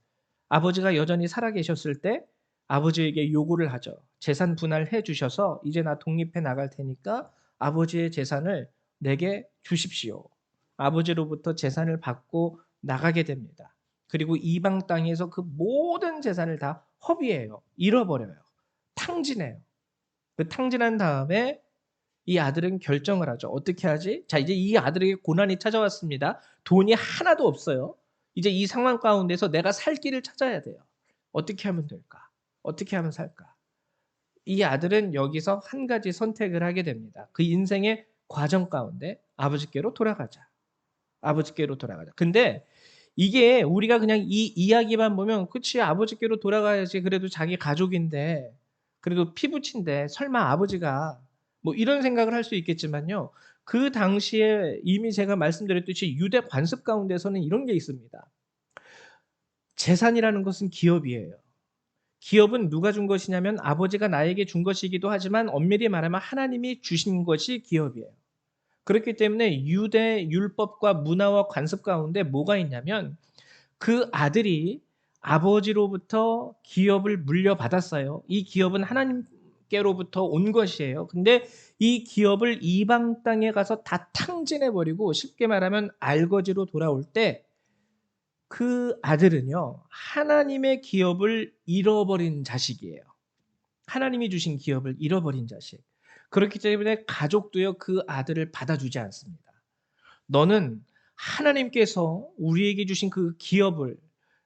아버지가 여전히 살아계셨을 때 아버지에게 요구를 하죠. 재산 분할해 주셔서 이제 나 독립해 나갈 테니까 아버지의 재산을 내게 주십시오. 아버지로부터 재산을 받고 나가게 됩니다. 그리고 이방 땅에서 그 모든 재산을 다 허비해요. 잃어버려요. 탕진해요. 그 탕진한 다음에 이 아들은 결정을 하죠. 어떻게 하지? 자, 이제 이 아들에게 고난이 찾아왔습니다. 돈이 하나도 없어요. 이제 이 상황 가운데서 내가 살 길을 찾아야 돼요. 어떻게 하면 될까? 어떻게 하면 살까? 이 아들은 여기서 한 가지 선택을 하게 됩니다. 그 인생의 과정 가운데 아버지께로 돌아가자. 아버지께로 돌아가자. 근데 이게 우리가 그냥 이 이야기만 보면 그치 아버지께로 돌아가야지 그래도 자기 가족인데 그래도 피부친데 설마 아버지가 뭐 이런 생각을 할 수 있겠지만요. 그 당시에 이미 제가 말씀드렸듯이 유대 관습 가운데서는 이런 게 있습니다. 재산이라는 것은 기업이에요. 기업은 누가 준 것이냐면 아버지가 나에게 준 것이기도 하지만 엄밀히 말하면 하나님이 주신 것이 기업이에요. 그렇기 때문에 유대 율법과 문화와 관습 가운데 뭐가 있냐면 그 아들이 아버지로부터 기업을 물려받았어요. 이 기업은 하나님께로부터 온 것이에요. 근데 이 기업을 이방 땅에 가서 다 탕진해 버리고 쉽게 말하면 알거지로 돌아올 때 그 아들은요. 하나님의 기업을 잃어버린 자식이에요. 하나님이 주신 기업을 잃어버린 자식. 그렇기 때문에 가족도요. 그 아들을 받아주지 않습니다. 너는 하나님께서 우리에게 주신 그 기업을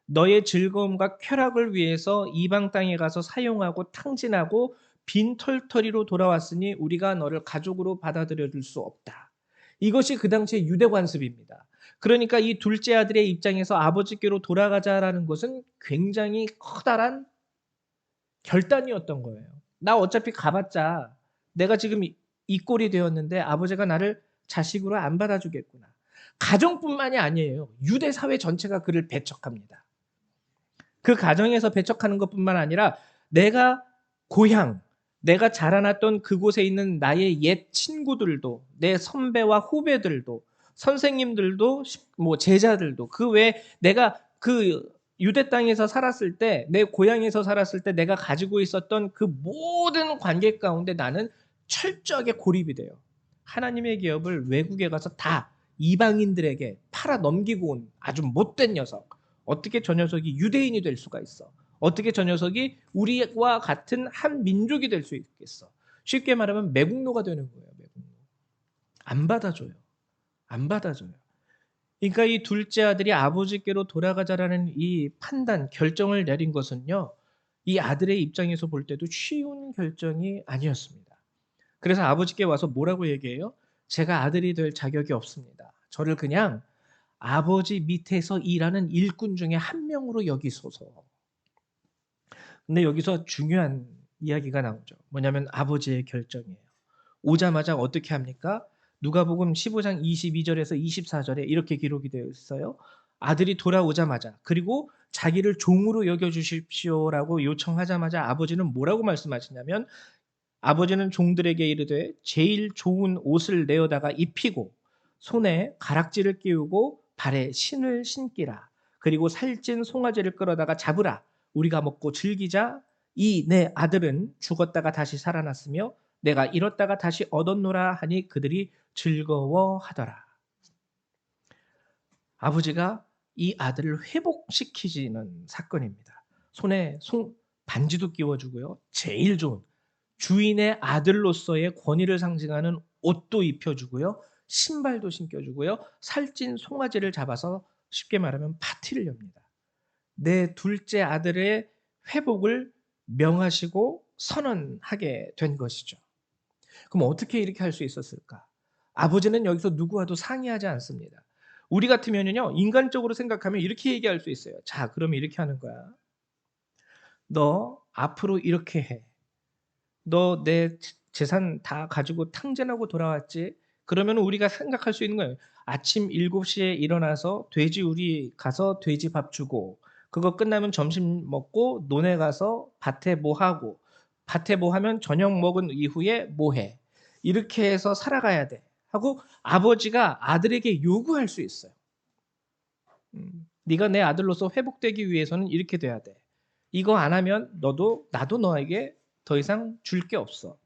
너의 즐거움과 쾌락을 위해서 이방 땅에 가서 사용하고 탕진하고 빈털터리로 돌아왔으니 우리가 너를 가족으로 받아들여 줄 수 없다. 이것이 그 당시의 유대 관습입니다. 그러니까 이 둘째 아들의 입장에서 아버지께로 돌아가자라는 것은 굉장히 커다란 결단이었던 거예요. 나 어차피 가봤자 내가 지금 이 꼴이 되었는데 아버지가 나를 자식으로 안 받아주겠구나. 가정뿐만이 아니에요. 유대 사회 전체가 그를 배척합니다. 그 가정에서 배척하는 것뿐만 아니라 내가 고향, 내가 자라났던 그곳에 있는 나의 옛 친구들도, 내 선배와 후배들도, 선생님들도, 제자들도, 그 외에 내가 그 유대 땅에서 살았을 때, 내 고향에서 살았을 때 내가 가지고 있었던 그 모든 관계 가운데 나는 철저하게 고립이 돼요. 하나님의 기업을 외국에 가서 다 이방인들에게 팔아 넘기고 온 아주 못된 녀석. 어떻게 저 녀석이 유대인이 될 수가 있어? 어떻게 저 녀석이 우리와 같은 한 민족이 될 수 있겠어? 쉽게 말하면 매국노가 되는 거예요. 매국노. 안 받아줘요. 안 받아줘요. 그러니까 이 둘째 아들이 아버지께로 돌아가자라는 이 판단, 결정을 내린 것은요. 이 아들의 입장에서 볼 때도 쉬운 결정이 아니었습니다. 그래서 아버지께 와서 뭐라고 얘기해요? 제가 아들이 될 자격이 없습니다. 저를 그냥 아버지 밑에서 일하는 일꾼 중에 한 명으로 여기소서. 근데 여기서 중요한 이야기가 나오죠. 뭐냐면 아버지의 결정이에요. 오자마자 어떻게 합니까? 누가복음 15장 22절에서 24절에 이렇게 기록이 되어 있어요. 아들이 돌아오자마자 그리고 자기를 종으로 여겨 주십시오라고 요청하자마자 아버지는 뭐라고 말씀하시냐면 아버지는 종들에게 이르되 제일 좋은 옷을 내어다가 입히고 손에 가락지를 끼우고 발에 신을 신기라. 그리고 살찐 송아지를 끌어다가 잡으라. 우리가 먹고 즐기자. 이 내 아들은 죽었다가 다시 살아났으며 내가 잃었다가 다시 얻었노라 하니 그들이 즐거워하더라. 아버지가 이 아들을 회복시키시는 사건입니다. 손에 반지도 끼워주고요. 제일 좋은 주인의 아들로서의 권위를 상징하는 옷도 입혀주고요. 신발도 신겨주고요. 살찐 송아지를 잡아서 쉽게 말하면 파티를 엽니다. 내 둘째 아들의 회복을 명하시고 선언하게 된 것이죠. 그럼 어떻게 이렇게 할 수 있었을까? 아버지는 여기서 누구와도 상의하지 않습니다. 우리 같으면요, 인간적으로 생각하면 이렇게 얘기할 수 있어요. 자, 그럼 이렇게 하는 거야. 너 앞으로 이렇게 해. 너 내 재산 다 가지고 탕진하고 돌아왔지? 그러면 우리가 생각할 수 있는 거예요. 아침 7시에 일어나서 돼지우리 가서 돼지 밥 주고, 그거 끝나면 점심 먹고 논에 가서 밭에 뭐 하고, 밭에 뭐 하면 저녁 먹은 이후에 뭐 해. 이렇게 해서 살아가야 돼. 하고 아버지가 아들에게 요구할 수 있어요. 네가 내 아들로서 회복되기 위해서는 이렇게 돼야 돼. 이거 안 하면 나도 너에게 더 이상 줄 게 없어.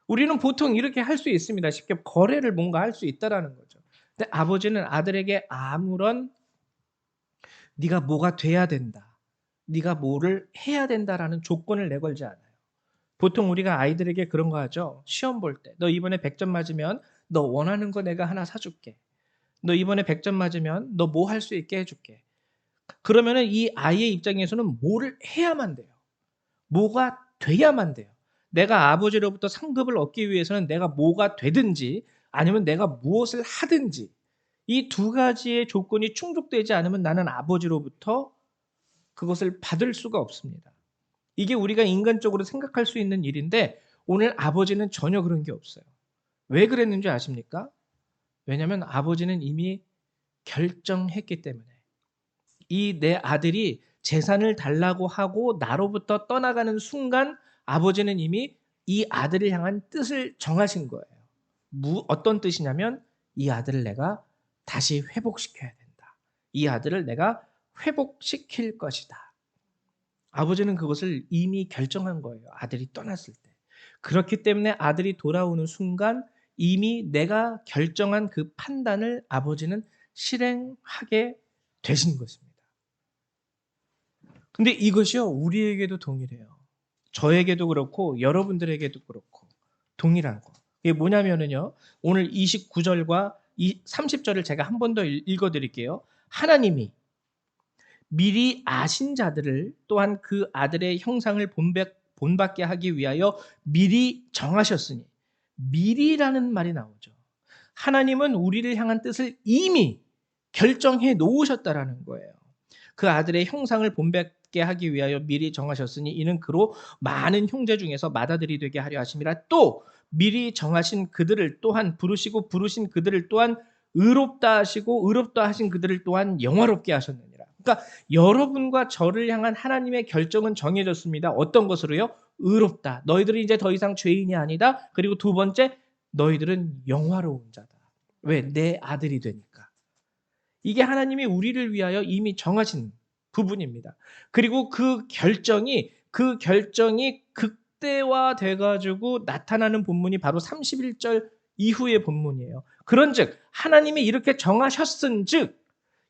우리는 보통 이렇게 할 수 있습니다. 쉽게 거래를 뭔가 할 수 있다라는 거죠. 근데 아버지는 아들에게 아무런 네가 뭐가 돼야 된다, 네가 뭐를 해야 된다라는 조건을 내걸지 않아요. 보통 우리가 아이들에게 그런 거 하죠. 시험 볼 때 너 이번에 100점 맞으면 너 원하는 거 내가 하나 사줄게. 너 이번에 100점 맞으면 너 뭐 할 수 있게 해줄게. 그러면은 이 아이의 입장에서는 뭐를 해야만 돼요. 뭐가 돼야만 돼요. 내가 아버지로부터 상급을 얻기 위해서는 내가 뭐가 되든지 아니면 내가 무엇을 하든지 이 두 가지의 조건이 충족되지 않으면 나는 아버지로부터 그것을 받을 수가 없습니다. 이게 우리가 인간적으로 생각할 수 있는 일인데 오늘 아버지는 전혀 그런 게 없어요. 왜 그랬는지 아십니까? 왜냐하면 아버지는 이미 결정했기 때문에 이 내 아들이 재산을 달라고 하고 나로부터 떠나가는 순간 아버지는 이미 이 아들을 향한 뜻을 정하신 거예요. 어떤 뜻이냐면 이 아들을 내가 다시 회복시켜야 된다. 이 아들을 내가 회복시킬 것이다. 아버지는 그것을 이미 결정한 거예요. 아들이 떠났을 때. 그렇기 때문에 아들이 돌아오는 순간 이미 내가 결정한 그 판단을 아버지는 실행하게 되신 것입니다. 근데 이것이요, 우리에게도 동일해요. 저에게도 그렇고 여러분들에게도 그렇고 동일한 거. 이게 뭐냐면은요. 오늘 29절과 30절을 제가 한 번 더 읽어 드릴게요. 하나님이 미리 아신 자들을 또한 그 아들의 형상을 본받게 하기 위하여 미리 정하셨으니, 미리라는 말이 나오죠. 하나님은 우리를 향한 뜻을 이미 결정해 놓으셨다라는 거예요. 그 아들의 형상을 본받게 하기 위하여 미리 정하셨으니 이는 그로 많은 형제 중에서 맏아들이 되게 하려 하심이라. 또 미리 정하신 그들을 또한 부르시고 부르신 그들을 또한 의롭다 하시고 의롭다 하신 그들을 또한 영화롭게 하셨느니라. 그러니까 여러분과 저를 향한 하나님의 결정은 정해졌습니다. 어떤 것으로요? 의롭다. 너희들은 이제 더 이상 죄인이 아니다. 그리고 두 번째, 너희들은 영화로운 자다. 왜? 내 아들이 되니까. 이게 하나님이 우리를 위하여 이미 정하신 부분입니다. 그리고 그 결정이 극대화돼 가지고 나타나는 본문이 바로 31절 이후의 본문이에요. 그런즉 하나님이 이렇게 정하셨은즉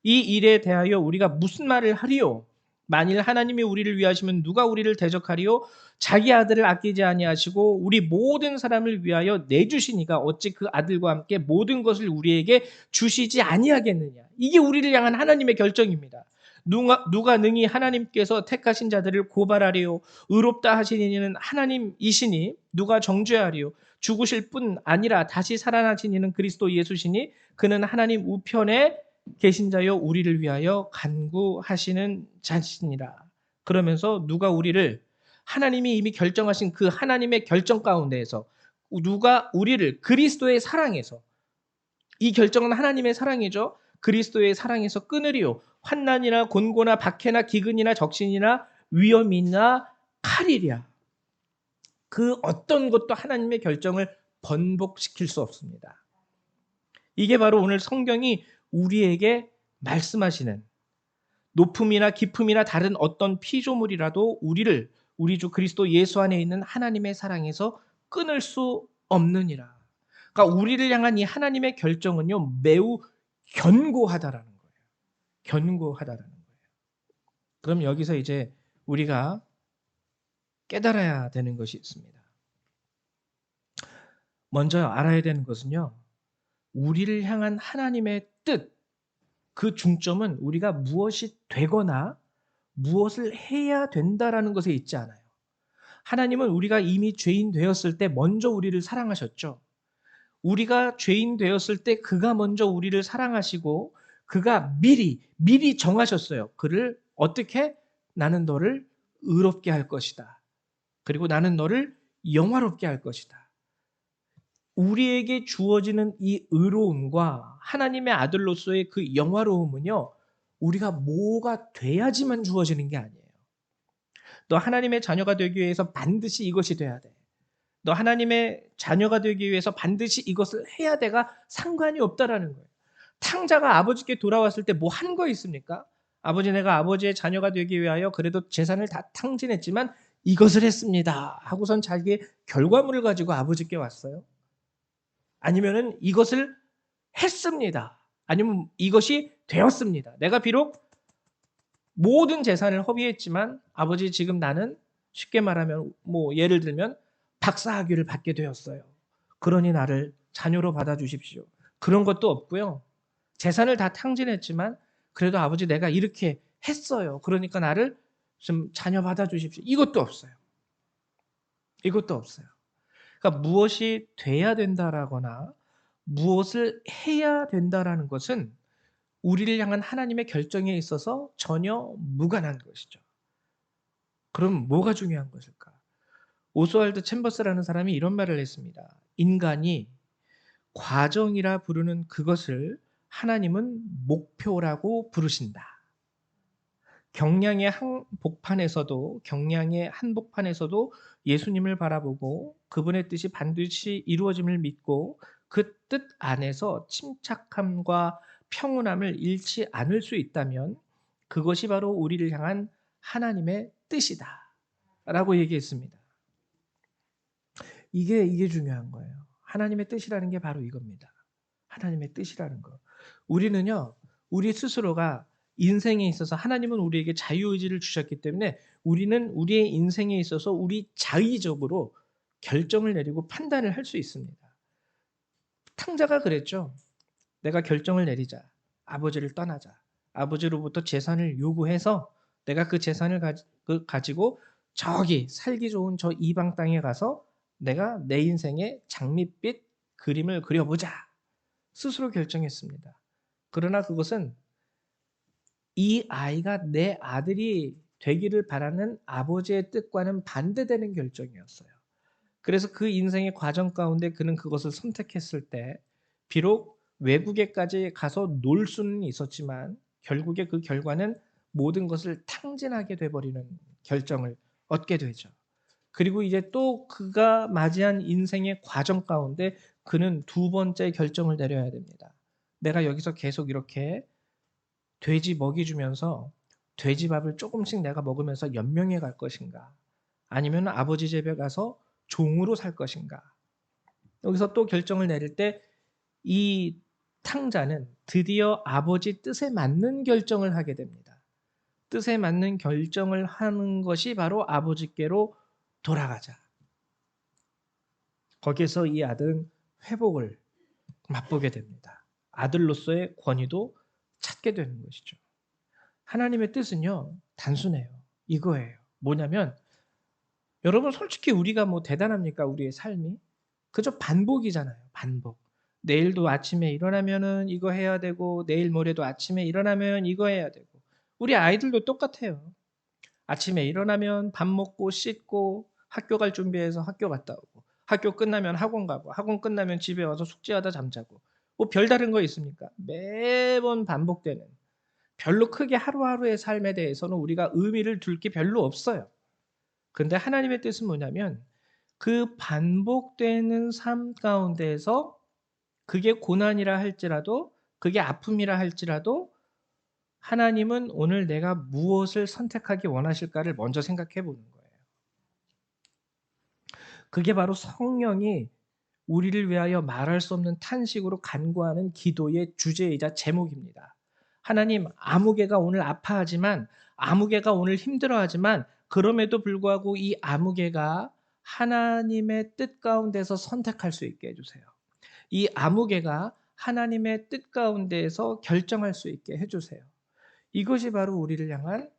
이 일에 대하여 우리가 무슨 말을 하리요? 만일 하나님이 우리를 위하시면 누가 우리를 대적하리요? 자기 아들을 아끼지 아니하시고 우리 모든 사람을 위하여 내주시니가 어찌 그 아들과 함께 모든 것을 우리에게 주시지 아니하겠느냐. 이게 우리를 향한 하나님의 결정입니다. 누가 능히 하나님께서 택하신 자들을 고발하리요? 의롭다 하시는 이는 하나님이시니 누가 정죄하리요? 죽으실 뿐 아니라 다시 살아나신 이는 그리스도 예수시니 그는 하나님 우편에 계신 자여 우리를 위하여 간구하시는 자시니라. 그러면서 누가 우리를 하나님이 이미 결정하신 그 하나님의 결정 가운데에서 누가 우리를 그리스도의 사랑에서, 이 결정은 하나님의 사랑이죠. 그리스도의 사랑에서 끊으리요. 환난이나 곤고나 박해나 기근이나 적신이나 위험이나 칼이랴. 그 어떤 것도 하나님의 결정을 번복시킬 수 없습니다. 이게 바로 오늘 성경이 우리에게 말씀하시는, 높음이나 깊음이나 다른 어떤 피조물이라도 우리 주 그리스도 예수 안에 있는 하나님의 사랑에서 끊을 수 없느니라. 그러니까 우리를 향한 이 하나님의 결정은요, 매우 견고하다라는 거예요. 견고하다라는 거예요. 그럼 여기서 이제 우리가 깨달아야 되는 것이 있습니다. 먼저 알아야 되는 것은요, 우리를 향한 하나님의 뜻, 그 중점은 우리가 무엇이 되거나 무엇을 해야 된다라는 것에 있지 않아요. 하나님은 우리가 이미 죄인 되었을 때 먼저 우리를 사랑하셨죠. 우리가 죄인 되었을 때 그가 먼저 우리를 사랑하시고 그가 미리 정하셨어요. 그를 어떻게? 나는 너를 의롭게 할 것이다. 그리고 나는 너를 영화롭게 할 것이다. 우리에게 주어지는 이 의로움과 하나님의 아들로서의 그 영화로움은요, 우리가 뭐가 돼야지만 주어지는 게 아니에요. 너 하나님의 자녀가 되기 위해서 반드시 이것이 돼야 돼. 너 하나님의 자녀가 되기 위해서 반드시 이것을 해야 돼가 상관이 없다라는 거예요. 탕자가 아버지께 돌아왔을 때 뭐 한 거 있습니까? 아버지, 내가 아버지의 자녀가 되기 위하여 그래도 재산을 다 탕진했지만 이것을 했습니다 하고선 자기의 결과물을 가지고 아버지께 왔어요. 아니면은 이것을 했습니다. 아니면 이것이 되었습니다. 내가 비록 모든 재산을 허비했지만 아버지, 지금 나는 쉽게 말하면 뭐 예를 들면 박사학위를 받게 되었어요. 그러니 나를 자녀로 받아주십시오. 그런 것도 없고요. 재산을 다 탕진했지만 그래도 아버지, 내가 이렇게 했어요. 그러니까 나를 좀 자녀 받아주십시오. 이것도 없어요. 이것도 없어요. 그러니까 무엇이 돼야 된다라거나 무엇을 해야 된다라는 것은 우리를 향한 하나님의 결정에 있어서 전혀 무관한 것이죠. 그럼 뭐가 중요한 것일까? 오스왈드 챔버스라는 사람이 이런 말을 했습니다. 인간이 과정이라 부르는 그것을 하나님은 목표라고 부르신다. 경량의 한복판에서도 예수님을 바라보고 그분의 뜻이 반드시 이루어짐을 믿고 그 뜻 안에서 침착함과 평온함을 잃지 않을 수 있다면 그것이 바로 우리를 향한 하나님의 뜻이다 라고 얘기했습니다. 이게 중요한 거예요. 하나님의 뜻이라는 게 바로 이겁니다. 하나님의 뜻이라는 거. 우리는요, 우리 스스로가 인생에 있어서 하나님은 우리에게 자유의지를 주셨기 때문에 우리는 우리의 인생에 있어서 우리 자의적으로 결정을 내리고 판단을 할 수 있습니다. 탕자가 그랬죠. 내가 결정을 내리자. 아버지를 떠나자. 아버지로부터 재산을 요구해서 내가 그 재산을 가지고 저기 살기 좋은 저 이방 땅에 가서 내가 내 인생의 장밋빛 그림을 그려보자. 스스로 결정했습니다. 그러나 그것은 이 아이가 내 아들이 되기를 바라는 아버지의 뜻과는 반대되는 결정이었어요. 그래서 그 인생의 과정 가운데 그는 그것을 선택했을 때 비록 외국에까지 가서 놀 수는 있었지만 결국에 그 결과는 모든 것을 탕진하게 돼버리는 결정을 얻게 되죠. 그리고 이제 또 그가 맞이한 인생의 과정 가운데 그는 두 번째 결정을 내려야 됩니다. 내가 여기서 계속 이렇게 돼지 먹이 주면서 돼지밥을 조금씩 내가 먹으면서 연명해 갈 것인가? 아니면 아버지 집에 가서 종으로 살 것인가? 여기서 또 결정을 내릴 때 이 탕자는 드디어 아버지 뜻에 맞는 결정을 하게 됩니다. 뜻에 맞는 결정을 하는 것이 바로 아버지께로 돌아가자. 거기에서 이 아들은 회복을 맛보게 됩니다. 아들로서의 권위도 찾게 되는 것이죠. 하나님의 뜻은요, 단순해요. 이거예요. 뭐냐면, 여러분 솔직히 우리가 뭐 대단합니까? 우리의 삶이? 그저 반복이잖아요. 반복. 내일도 아침에 일어나면은 이거 해야 되고, 내일 모레도 아침에 일어나면 이거 해야 되고. 우리 아이들도 똑같아요. 아침에 일어나면 밥 먹고 씻고 학교 갈 준비해서 학교 갔다 오고, 학교 끝나면 학원 가고, 학원 끝나면 집에 와서 숙제하다 잠자고. 뭐 별다른 거 있습니까? 매번 반복되는. 별로 크게 하루하루의 삶에 대해서는 우리가 의미를 둘 게 별로 없어요. 근데 하나님의 뜻은 뭐냐면 그 반복되는 삶 가운데에서 그게 고난이라 할지라도 그게 아픔이라 할지라도 하나님은 오늘 내가 무엇을 선택하기 원하실까를 먼저 생각해 보는 거예요. 그게 바로 성령이 우리를 위하여 말할 수 없는 탄식으로 간구하는 기도의 주제이자 제목입니다. 하나님, 아무개가 오늘 아파하지만, 아무개가 오늘 힘들어하지만, 그럼에도 불구하고 이 아무개가 하나님의 뜻 가운데서 선택할 수 있게 해주세요. 이 아무개가 하나님의 뜻 가운데에서 결정할 수 있게 해주세요. 이것이 바로 우리를 향한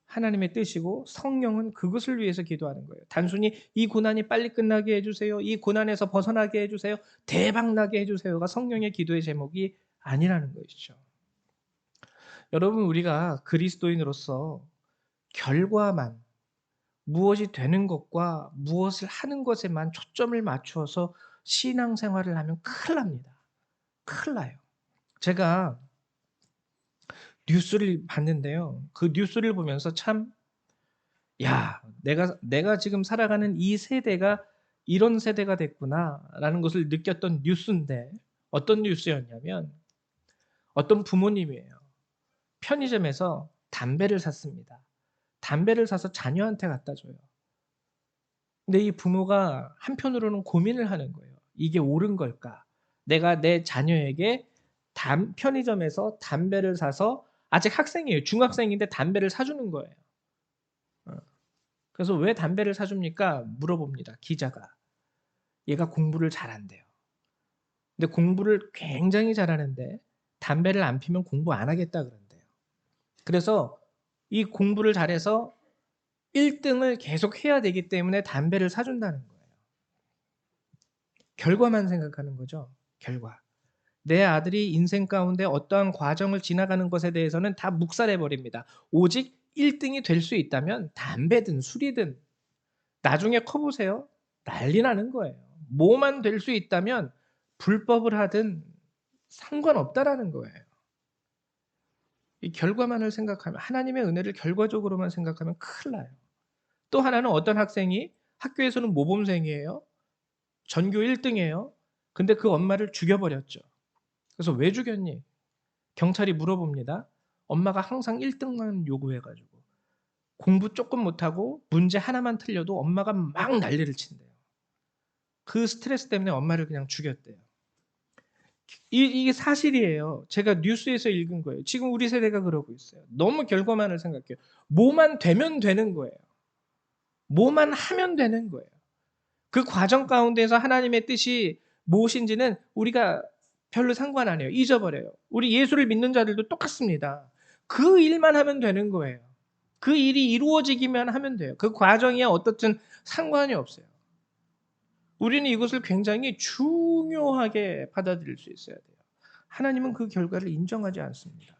하나님의 뜻이고 성령은 그것을 위해서 기도하는 거예요. 단순히 이 고난이 빨리 끝나게 해주세요. 이 고난에서 벗어나게 해주세요. 대박 나게 해주세요가 성령의 기도의 제목이 아니라는 것이죠. 여러분, 우리가 그리스도인으로서 결과만, 무엇이 되는 것과 무엇을 하는 것에만 초점을 맞추어서 신앙생활을 하면 큰일 납니다. 큰일 나요. 제가 뉴스를 봤는데요. 그 뉴스를 보면서 참, 야, 내가 지금 살아가는 이 세대가 이런 세대가 됐구나라는 것을 느꼈던 뉴스인데, 어떤 뉴스였냐면 어떤 부모님이에요. 편의점에서 담배를 샀습니다. 담배를 사서 자녀한테 갖다 줘요. 근데 이 부모가 한편으로는 고민을 하는 거예요. 이게 옳은 걸까? 내가 내 자녀에게 편의점에서 담배를 사서, 아직 학생이에요. 중학생인데 담배를 사주는 거예요. 그래서 왜 담배를 사줍니까? 물어봅니다. 기자가. 얘가 공부를 잘한대요. 근데 공부를 굉장히 잘하는데 담배를 안 피면 공부 안 하겠다 그런대요. 그래서 이 공부를 잘해서 1등을 계속 해야 되기 때문에 담배를 사준다는 거예요. 결과만 생각하는 거죠. 결과. 내 아들이 인생 가운데 어떠한 과정을 지나가는 것에 대해서는 다 묵살해버립니다. 오직 1등이 될 수 있다면 담배든 술이든 나중에 커보세요. 난리 나는 거예요. 뭐만 될 수 있다면 불법을 하든 상관없다라는 거예요. 이 결과만을 생각하면, 하나님의 은혜를 결과적으로만 생각하면 큰일 나요. 또 하나는 어떤 학생이 학교에서는 모범생이에요. 전교 1등이에요. 근데 그 엄마를 죽여버렸죠. 그래서 왜 죽였니? 경찰이 물어봅니다. 엄마가 항상 1등만 요구해가지고 공부 조금 못하고 문제 하나만 틀려도 엄마가 막 난리를 친대요. 그 스트레스 때문에 엄마를 그냥 죽였대요. 이게 사실이에요. 제가 뉴스에서 읽은 거예요. 지금 우리 세대가 그러고 있어요. 너무 결과만을 생각해요. 뭐만 되면 되는 거예요. 뭐만 하면 되는 거예요. 그 과정 가운데서 하나님의 뜻이 무엇인지는 우리가 별로 상관 안 해요. 잊어버려요. 우리 예수를 믿는 자들도 똑같습니다. 그 일만 하면 되는 거예요. 그 일이 이루어지기만 하면 돼요. 그 과정이 어떻든 상관이 없어요. 우리는 이것을 굉장히 중요하게 받아들일 수 있어야 돼요. 하나님은 그 결과를 인정하지 않습니다.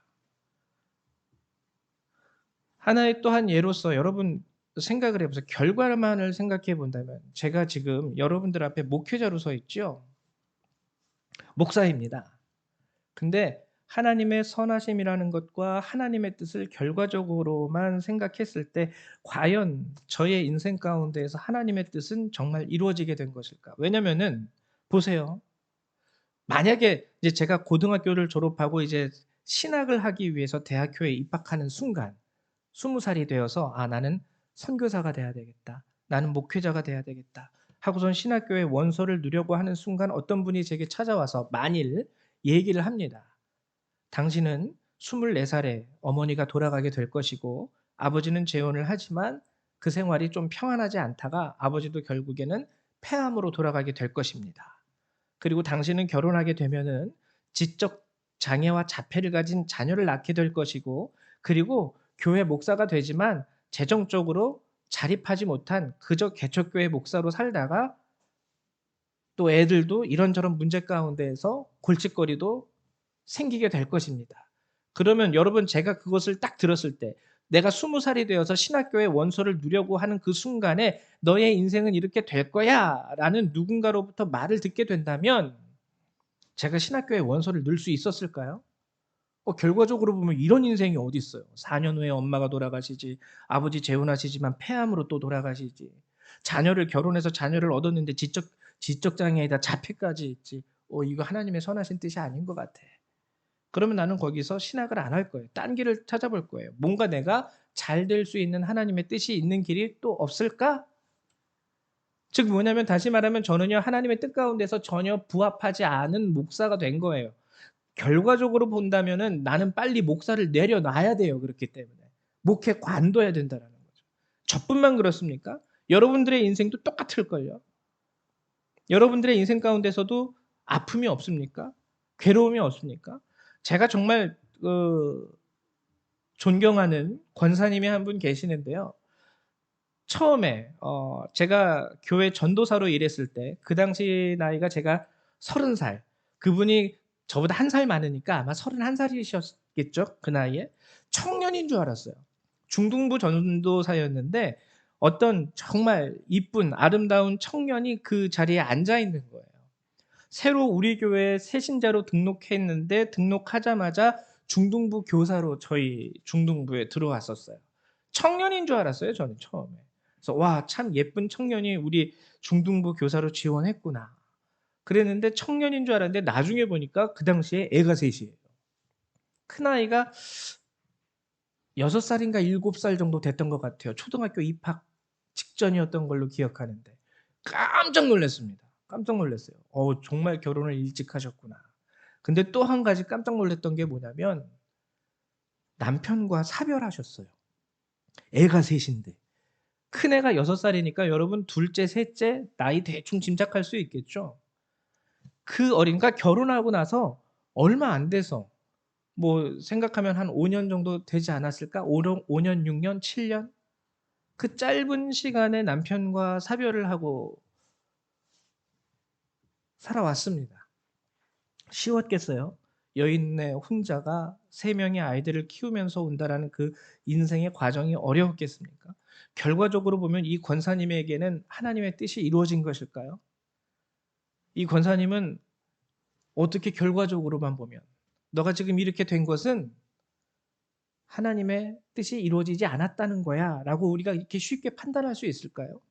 하나의 또 한 예로서 여러분 생각을 해보세요. 결과만을 생각해 본다면, 제가 지금 여러분들 앞에 목회자로 서 있죠. 목사입니다. 근데 하나님의 선하심이라는 것과 하나님의 뜻을 결과적으로만 생각했을 때 과연 저의 인생 가운데에서 하나님의 뜻은 정말 이루어지게 된 것일까? 왜냐면은 보세요. 만약에 이제 제가 고등학교를 졸업하고 이제 신학을 하기 위해서 대학교에 입학하는 순간 20살이 되어서 나는 선교사가 돼야 되겠다. 나는 목회자가 돼야 되겠다. 하고선 신학교의 원서를 누려고 하는 순간 어떤 분이 제게 찾아와서 만일 얘기를 합니다. 당신은 24살에 어머니가 돌아가게 될 것이고 아버지는 재혼을 하지만 그 생활이 좀 평안하지 않다가 아버지도 결국에는 폐암으로 돌아가게 될 것입니다. 그리고 당신은 결혼하게 되면은 지적 장애와 자폐를 가진 자녀를 낳게 될 것이고, 그리고 교회 목사가 되지만 재정적으로 자립하지 못한 그저 개척교회 목사로 살다가 또 애들도 이런저런 문제 가운데에서 골칫거리도 생기게 될 것입니다. 그러면 여러분, 제가 그것을 딱 들었을 때 내가 20살이 되어서 신학교의 원서를 누려고 하는 그 순간에 너의 인생은 이렇게 될 거야 라는 누군가로부터 말을 듣게 된다면 제가 신학교의 원서를 넣을 수 있었을까요? 결과적으로 보면 이런 인생이 어디 있어요. 4년 후에 엄마가 돌아가시지, 아버지 재혼하시지만 폐암으로 또 돌아가시지, 자녀를 결혼해서 자녀를 얻었는데 지적 장애에다 자폐까지 있지. 이거 하나님의 선하신 뜻이 아닌 것 같아. 그러면 나는 거기서 신학을 안 할 거예요. 딴 길을 찾아볼 거예요. 뭔가 내가 잘 될 수 있는 하나님의 뜻이 있는 길이 또 없을까? 즉 뭐냐면, 다시 말하면 저는요, 하나님의 뜻 가운데서 전혀 부합하지 않은 목사가 된 거예요. 결과적으로 본다면은 나는 빨리 목사를 내려놔야 돼요. 그렇기 때문에 목회 관둬야 된다는 거죠. 저뿐만 그렇습니까? 여러분들의 인생도 똑같을걸요. 여러분들의 인생 가운데서도 아픔이 없습니까? 괴로움이 없습니까? 제가 정말 존경하는 권사님이 한 분 계시는데요. 처음에 제가 교회 전도사로 일했을 때 그 당시 나이가 제가 30살. 그분이 저보다 한 살 많으니까 아마 31살이셨겠죠? 그 나이에. 청년인 줄 알았어요. 중등부 전도사였는데 어떤 정말 이쁜 아름다운 청년이 그 자리에 앉아 있는 거예요. 새로 우리 교회에 새신자로 등록했는데 등록하자마자 중등부 교사로 저희 중등부에 들어왔었어요. 청년인 줄 알았어요, 저는 처음에. 그래서 와, 참 예쁜 청년이 우리 중등부 교사로 지원했구나. 그랬는데 청년인 줄 알았는데 나중에 보니까 그 당시에 애가 셋이에요. 큰아이가 6살인가 7살 정도 됐던 것 같아요. 초등학교 입학 직전이었던 걸로 기억하는데 깜짝 놀랐습니다. 깜짝 놀랐어요. 정말 결혼을 일찍 하셨구나. 근데 또 한 가지 깜짝 놀랐던 게 뭐냐면 남편과 사별하셨어요. 애가 셋인데. 큰애가 6살이니까 여러분 둘째, 셋째 나이 대충 짐작할 수 있겠죠. 그 어린가 결혼하고 나서 얼마 안 돼서 뭐 생각하면 한 5년 정도 되지 않았을까? 5년, 6년, 7년? 그 짧은 시간에 남편과 사별을 하고 살아왔습니다. 쉬웠겠어요? 여인네 혼자가 3명의 아이들을 키우면서 온다라는 그 인생의 과정이 어려웠겠습니까? 결과적으로 보면 이 권사님에게는 하나님의 뜻이 이루어진 것일까요? 이 권사님은 어떻게 결과적으로만 보면 너가 지금 이렇게 된 것은 하나님의 뜻이 이루어지지 않았다는 거야 라고 우리가 이렇게 쉽게 판단할 수 있을까요?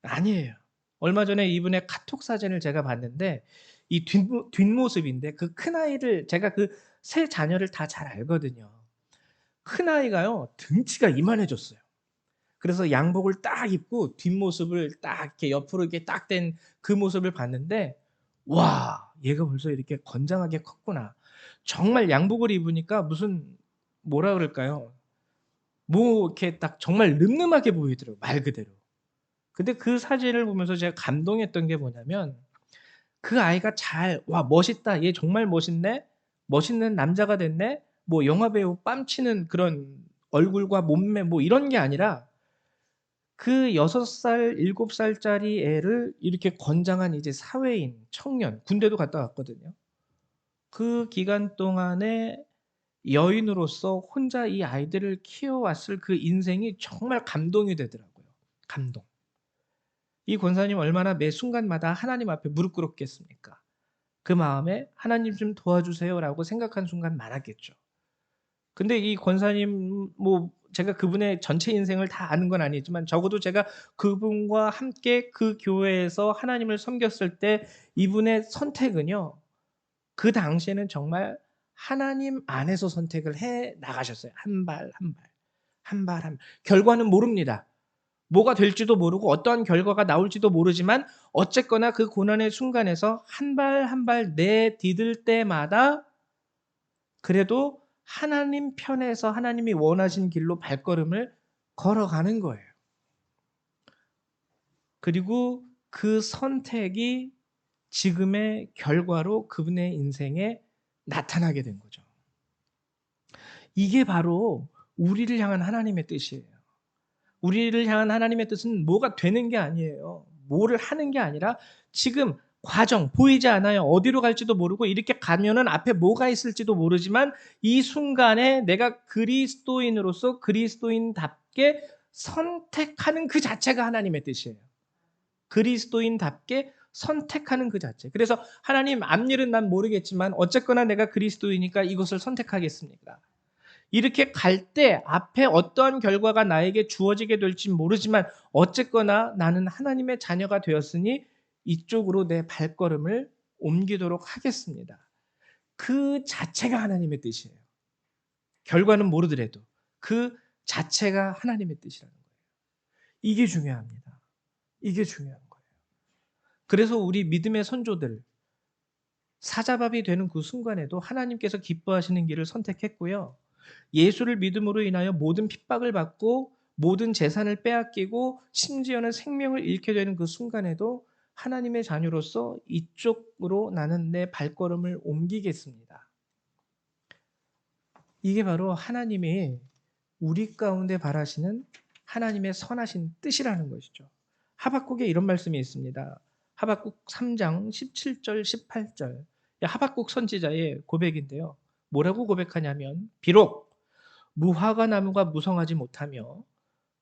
아니에요. 얼마 전에 이분의 카톡 사진을 제가 봤는데 이 뒷모습인데 그 큰아이를 제가 그 세 자녀를 다 잘 알거든요. 큰아이가요 등치가 이만해졌어요. 그래서 양복을 딱 입고 뒷모습을 딱 이렇게 옆으로 이렇게 딱 된 그 모습을 봤는데 와, 얘가 벌써 이렇게 건장하게 컸구나. 정말 양복을 입으니까 무슨 뭐라 그럴까요? 뭐 이렇게 딱 정말 늠름하게 보이더라고요, 말 그대로. 근데 그 사진을 보면서 제가 감동했던 게 뭐냐면 그 아이가 와, 멋있다. 얘 정말 멋있네. 멋있는 남자가 됐네. 뭐 영화배우 뺨치는 그런 얼굴과 몸매 뭐 이런 게 아니라 그 6살, 7살짜리 애를 이렇게 건장한 이제 사회인, 청년, 군대도 갔다 왔거든요. 그 기간 동안에 여인으로서 혼자 이 아이들을 키워왔을 그 인생이 정말 감동이 되더라고요. 감동. 이 권사님 얼마나 매 순간마다 하나님 앞에 무릎 꿇었겠습니까? 그 마음에 '하나님 좀 도와주세요.'라고 생각한 순간 많았겠죠. 근데 이 권사님 뭐 제가 그분의 전체 인생을 다 아는 건 아니지만 적어도 제가 그분과 함께 그 교회에서 하나님을 섬겼을 때 이분의 선택은요. 그 당시에는 정말 하나님 안에서 선택을 해 나가셨어요. 한 발 한 발. 한 발 한 발. 결과는 모릅니다. 뭐가 될지도 모르고 어떠한 결과가 나올지도 모르지만 어쨌거나 그 고난의 순간에서 한 발 한 발 내디딜 때마다 그래도 하나님 편에서 하나님이 원하신 길로 발걸음을 걸어가는 거예요. 그리고 그 선택이 지금의 결과로 그분의 인생에 나타나게 된 거죠. 이게 바로 우리를 향한 하나님의 뜻이에요. 우리를 향한 하나님의 뜻은 뭐가 되는 게 아니에요. 뭐를 하는 게 아니라 지금 과정 보이지 않아요. 어디로 갈지도 모르고 이렇게 가면은 앞에 뭐가 있을지도 모르지만 이 순간에 내가 그리스도인으로서 그리스도인답게 선택하는 그 자체가 하나님의 뜻이에요. 그리스도인답게 선택하는 그 자체. 그래서 하나님 앞일은 난 모르겠지만 어쨌거나 내가 그리스도이니까 이것을 선택하겠습니다. 이렇게 갈 때 앞에 어떠한 결과가 나에게 주어지게 될지 모르지만 어쨌거나 나는 하나님의 자녀가 되었으니 이쪽으로 내 발걸음을 옮기도록 하겠습니다. 그 자체가 하나님의 뜻이에요. 결과는 모르더라도 그 자체가 하나님의 뜻이라는 거예요. 이게 중요합니다. 이게 중요한 거예요. 그래서 우리 믿음의 선조들 사자밥이 되는 그 순간에도 하나님께서 기뻐하시는 길을 선택했고요. 예수를 믿음으로 인하여 모든 핍박을 받고 모든 재산을 빼앗기고 심지어는 생명을 잃게 되는 그 순간에도 하나님의 자녀로서 이쪽으로 나는 내 발걸음을 옮기겠습니다. 이게 바로 하나님이 우리 가운데 바라시는 하나님의 선하신 뜻이라는 것이죠. 하박국에 이런 말씀이 있습니다. 하박국 3장 17절 18절. 하박국 선지자의 고백인데요. 뭐라고 고백하냐면 비록 무화과 나무가 무성하지 못하며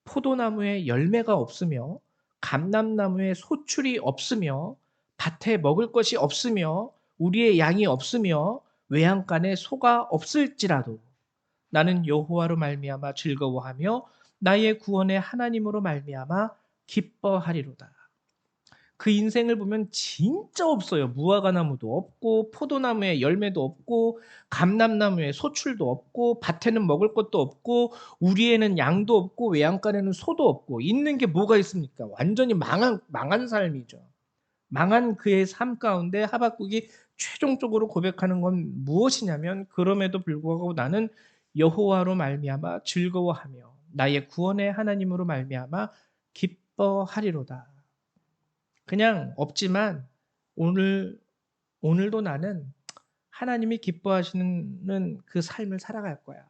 포도나무에 열매가 없으며 감람나무에 소출이 없으며 밭에 먹을 것이 없으며 우리의 양이 없으며 외양간에 소가 없을지라도 나는 여호와로 말미암아 즐거워하며 나의 구원의 하나님으로 말미암아 기뻐하리로다. 그 인생을 보면 진짜 없어요. 무화과 나무도 없고 포도나무에 열매도 없고 감람나무에 소출도 없고 밭에는 먹을 것도 없고 우리에는 양도 없고 외양간에는 소도 없고 있는 게 뭐가 있습니까? 완전히 망한 삶이죠. 망한 그의 삶 가운데 하박국이 최종적으로 고백하는 건 무엇이냐면 그럼에도 불구하고 나는 여호와로 말미암아 즐거워하며 나의 구원의 하나님으로 말미암아 기뻐하리로다. 그냥 없지만 오늘도 나는 하나님이 기뻐하시는 그 삶을 살아갈 거야.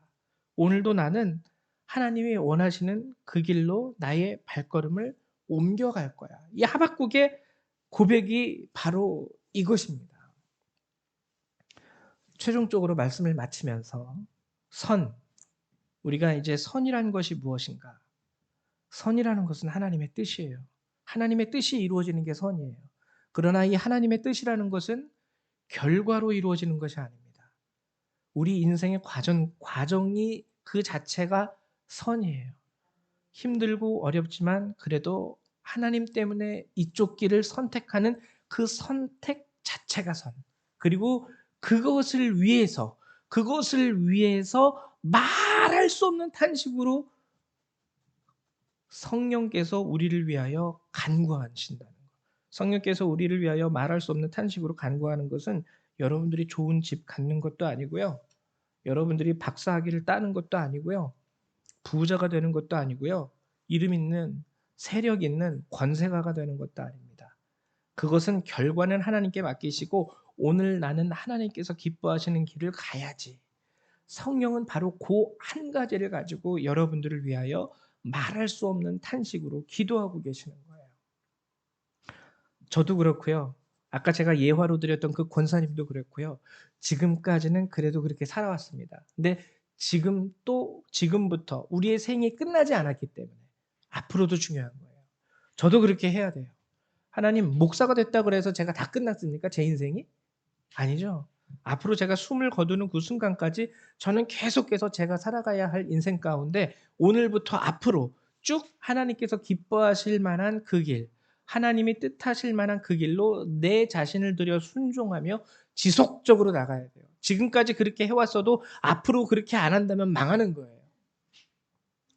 오늘도 나는 하나님이 원하시는 그 길로 나의 발걸음을 옮겨갈 거야. 이 하박국의 고백이 바로 이것입니다. 최종적으로 말씀을 마치면서 우리가 이제 선이라는 것이 무엇인가? 선이라는 것은 하나님의 뜻이에요. 하나님의 뜻이 이루어지는 게 선이에요. 그러나 이 하나님의 뜻이라는 것은 결과로 이루어지는 것이 아닙니다. 우리 인생의 과정이 그 자체가 선이에요. 힘들고 어렵지만 그래도 하나님 때문에 이쪽 길을 선택하는 그 선택 자체가 선. 그리고 그것을 위해서 말할 수 없는 탄식으로 성령께서 우리를 위하여 간구하신다는 것. 성령께서 우리를 위하여 말할 수 없는 탄식으로 간구하는 것은 여러분들이 좋은 집 갖는 것도 아니고요. 여러분들이 박사학위를 따는 것도 아니고요. 부자가 되는 것도 아니고요. 이름 있는 세력 있는 권세가가 되는 것도 아닙니다. 그것은 결과는 하나님께 맡기시고 오늘 나는 하나님께서 기뻐하시는 길을 가야지. 성령은 바로 그 한 가지를 가지고 여러분들을 위하여 말할 수 없는 탄식으로 기도하고 계시는 거예요. 저도 그렇고요. 아까 제가 예화로 드렸던 그 권사님도 그랬고요. 지금까지는 그래도 그렇게 살아왔습니다. 근데 지금부터 우리의 생이 끝나지 않았기 때문에 앞으로도 중요한 거예요. 저도 그렇게 해야 돼요. 하나님 목사가 됐다고 해서 제가 다 끝났습니까? 제 인생이? 아니죠. 앞으로 제가 숨을 거두는 그 순간까지 저는 계속해서 제가 살아가야 할 인생 가운데 오늘부터 앞으로 쭉 하나님께서 기뻐하실 만한 그 길, 하나님이 뜻하실 만한 그 길로 내 자신을 들여 순종하며 지속적으로 나가야 돼요. 지금까지 그렇게 해왔어도 앞으로 그렇게 안 한다면 망하는 거예요.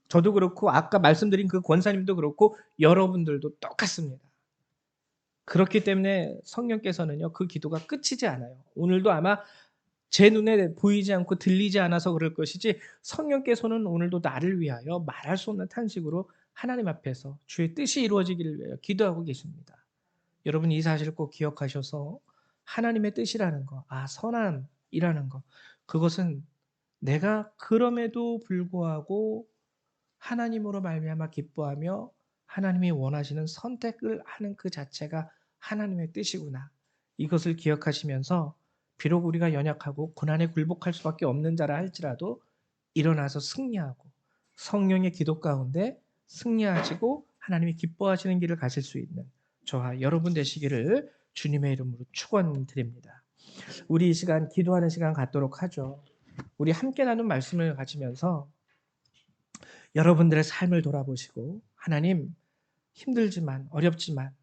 저도 그렇고 아까 말씀드린 그 권사님도 그렇고 여러분들도 똑같습니다. 그렇기 때문에 성령께서는요, 그 기도가 끝이지 않아요. 오늘도 아마 제 눈에 보이지 않고 들리지 않아서 그럴 것이지 성령께서는 오늘도 나를 위하여 말할 수 없는 탄식으로 하나님 앞에서 주의 뜻이 이루어지기를 위하여 기도하고 계십니다. 여러분 이 사실을 꼭 기억하셔서 하나님의 뜻이라는 거, 선함이라는 거, 그것은 내가 그럼에도 불구하고 하나님으로 말미암아 기뻐하며 하나님이 원하시는 선택을 하는 그 자체가 하나님의 뜻이구나. 이것을 기억하시면서 비록 우리가 연약하고 고난에 굴복할 수밖에 없는 자라 할지라도 일어나서 승리하고 성령의 기도 가운데 승리하시고 하나님이 기뻐하시는 길을 가실 수 있는 저와 여러분 되시기를 주님의 이름으로 축원드립니다. 우리 이 시간 기도하는 시간 갖도록 하죠. 우리 함께 나눈 말씀을 가지면서 여러분들의 삶을 돌아보시고 하나님 힘들지만 어렵지만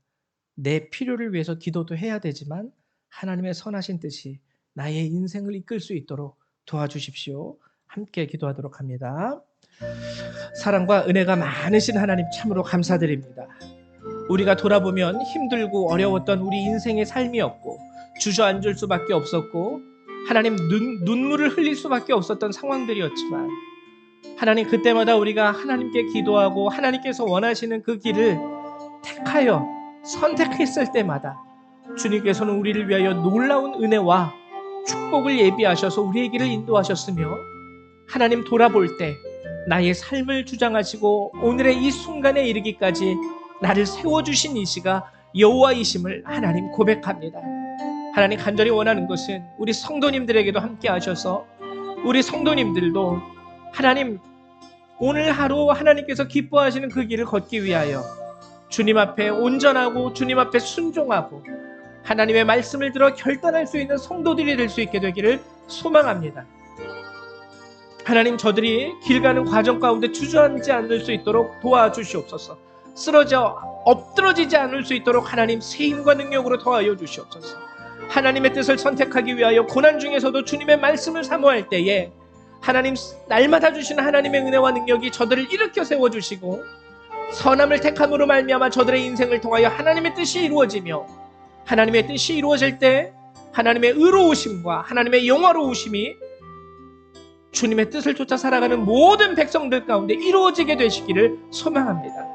내 필요를 위해서 기도도 해야 되지만 하나님의 선하신 뜻이 나의 인생을 이끌 수 있도록 도와주십시오. 함께 기도하도록 합니다. 사랑과 은혜가 많으신 하나님 참으로 감사드립니다. 우리가 돌아보면 힘들고 어려웠던 우리 인생의 삶이었고 주저앉을 수밖에 없었고 하나님 눈물을 흘릴 수밖에 없었던 상황들이었지만 하나님 그때마다 우리가 하나님께 기도하고 하나님께서 원하시는 그 길을 택하여 선택했을 때마다 주님께서는 우리를 위하여 놀라운 은혜와 축복을 예비하셔서 우리의 길을 인도하셨으며 하나님 돌아볼 때 나의 삶을 주장하시고 오늘의 이 순간에 이르기까지 나를 세워주신 이시가 여호와이심을 하나님 고백합니다. 하나님 간절히 원하는 것은 우리 성도님들에게도 함께 하셔서 우리 성도님들도 하나님 오늘 하루 하나님께서 기뻐하시는 그 길을 걷기 위하여 주님 앞에 온전하고 주님 앞에 순종하고 하나님의 말씀을 들어 결단할 수 있는 성도들이 될 수 있게 되기를 소망합니다. 하나님, 저들이 길 가는 과정 가운데 주저앉지 않을 수 있도록 도와주시옵소서. 쓰러져 엎드러지지 않을 수 있도록 하나님 새 힘과 능력으로 도와여 주시옵소서. 하나님의 뜻을 선택하기 위하여 고난 중에서도 주님의 말씀을 사모할 때에 하나님 날마다 주시는 하나님의 은혜와 능력이 저들을 일으켜 세워주시고 선함을 택함으로 말미암아 저들의 인생을 통하여 하나님의 뜻이 이루어지며 하나님의 뜻이 이루어질 때 하나님의 의로우심과 하나님의 영화로우심이 주님의 뜻을 쫓아 살아가는 모든 백성들 가운데 이루어지게 되시기를 소망합니다.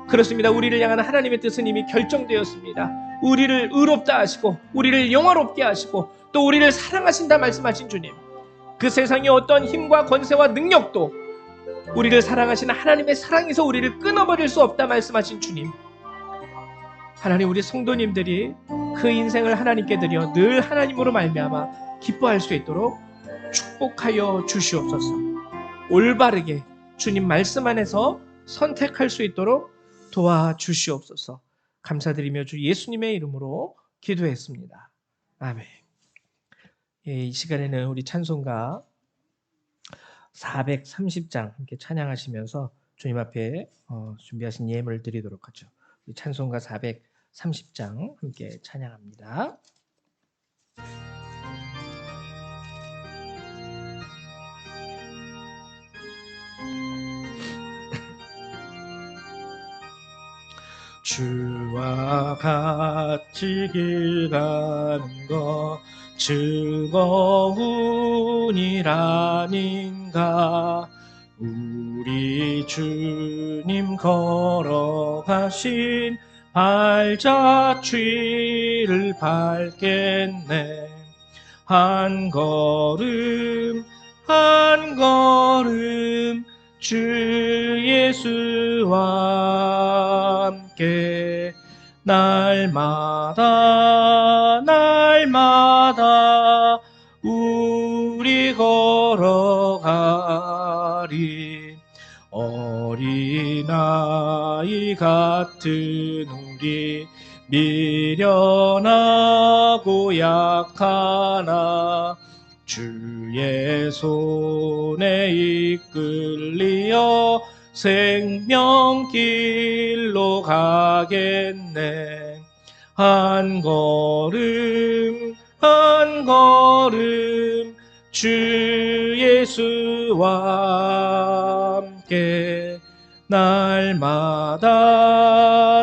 그렇습니다. 우리를 향한 하나님의 뜻은 이미 결정되었습니다. 우리를 의롭다 하시고 우리를 영화롭게 하시고 또 우리를 사랑하신다 말씀하신 주님, 그 세상의 어떤 힘과 권세와 능력도 우리를 사랑하시는 하나님의 사랑에서 우리를 끊어버릴 수 없다 말씀하신 주님, 하나님, 우리 성도님들이 그 인생을 하나님께 드려 늘 하나님으로 말미암아 기뻐할 수 있도록 축복하여 주시옵소서. 올바르게 주님 말씀 안에서 선택할 수 있도록 도와주시옵소서. 감사드리며 주 예수님의 이름으로 기도했습니다. 아멘. 이 시간에는 우리 찬송가 430장 함께 찬양하시면서 주님 앞에 준비하신 예물을 드리도록 하죠. 찬송가 430장 함께 찬양합니다. 주와 같이 길 가는 것 즐거운 일 아닌가. 우리 주님 걸어가신 발자취를 밟겠네. 한 걸음 한 걸음 주 예수와 함께 날마다 날마다 우리 걸어가리. 어린아이 같은 우리 미련하고 약하나 주의 손에 이끌리어 생명길로 가겠네. 한 걸음 한 걸음 주 예수와 함께 날마다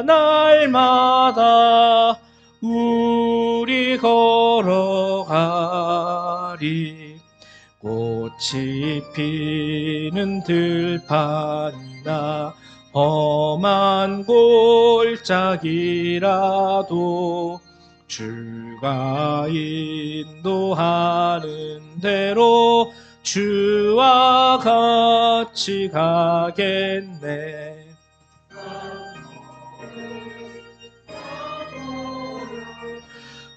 날마다 우리 걸어가리. 꽃이 피는 들판이나 험한 골짜기라도 주가 인도하는 대로 주와 같이 가겠네.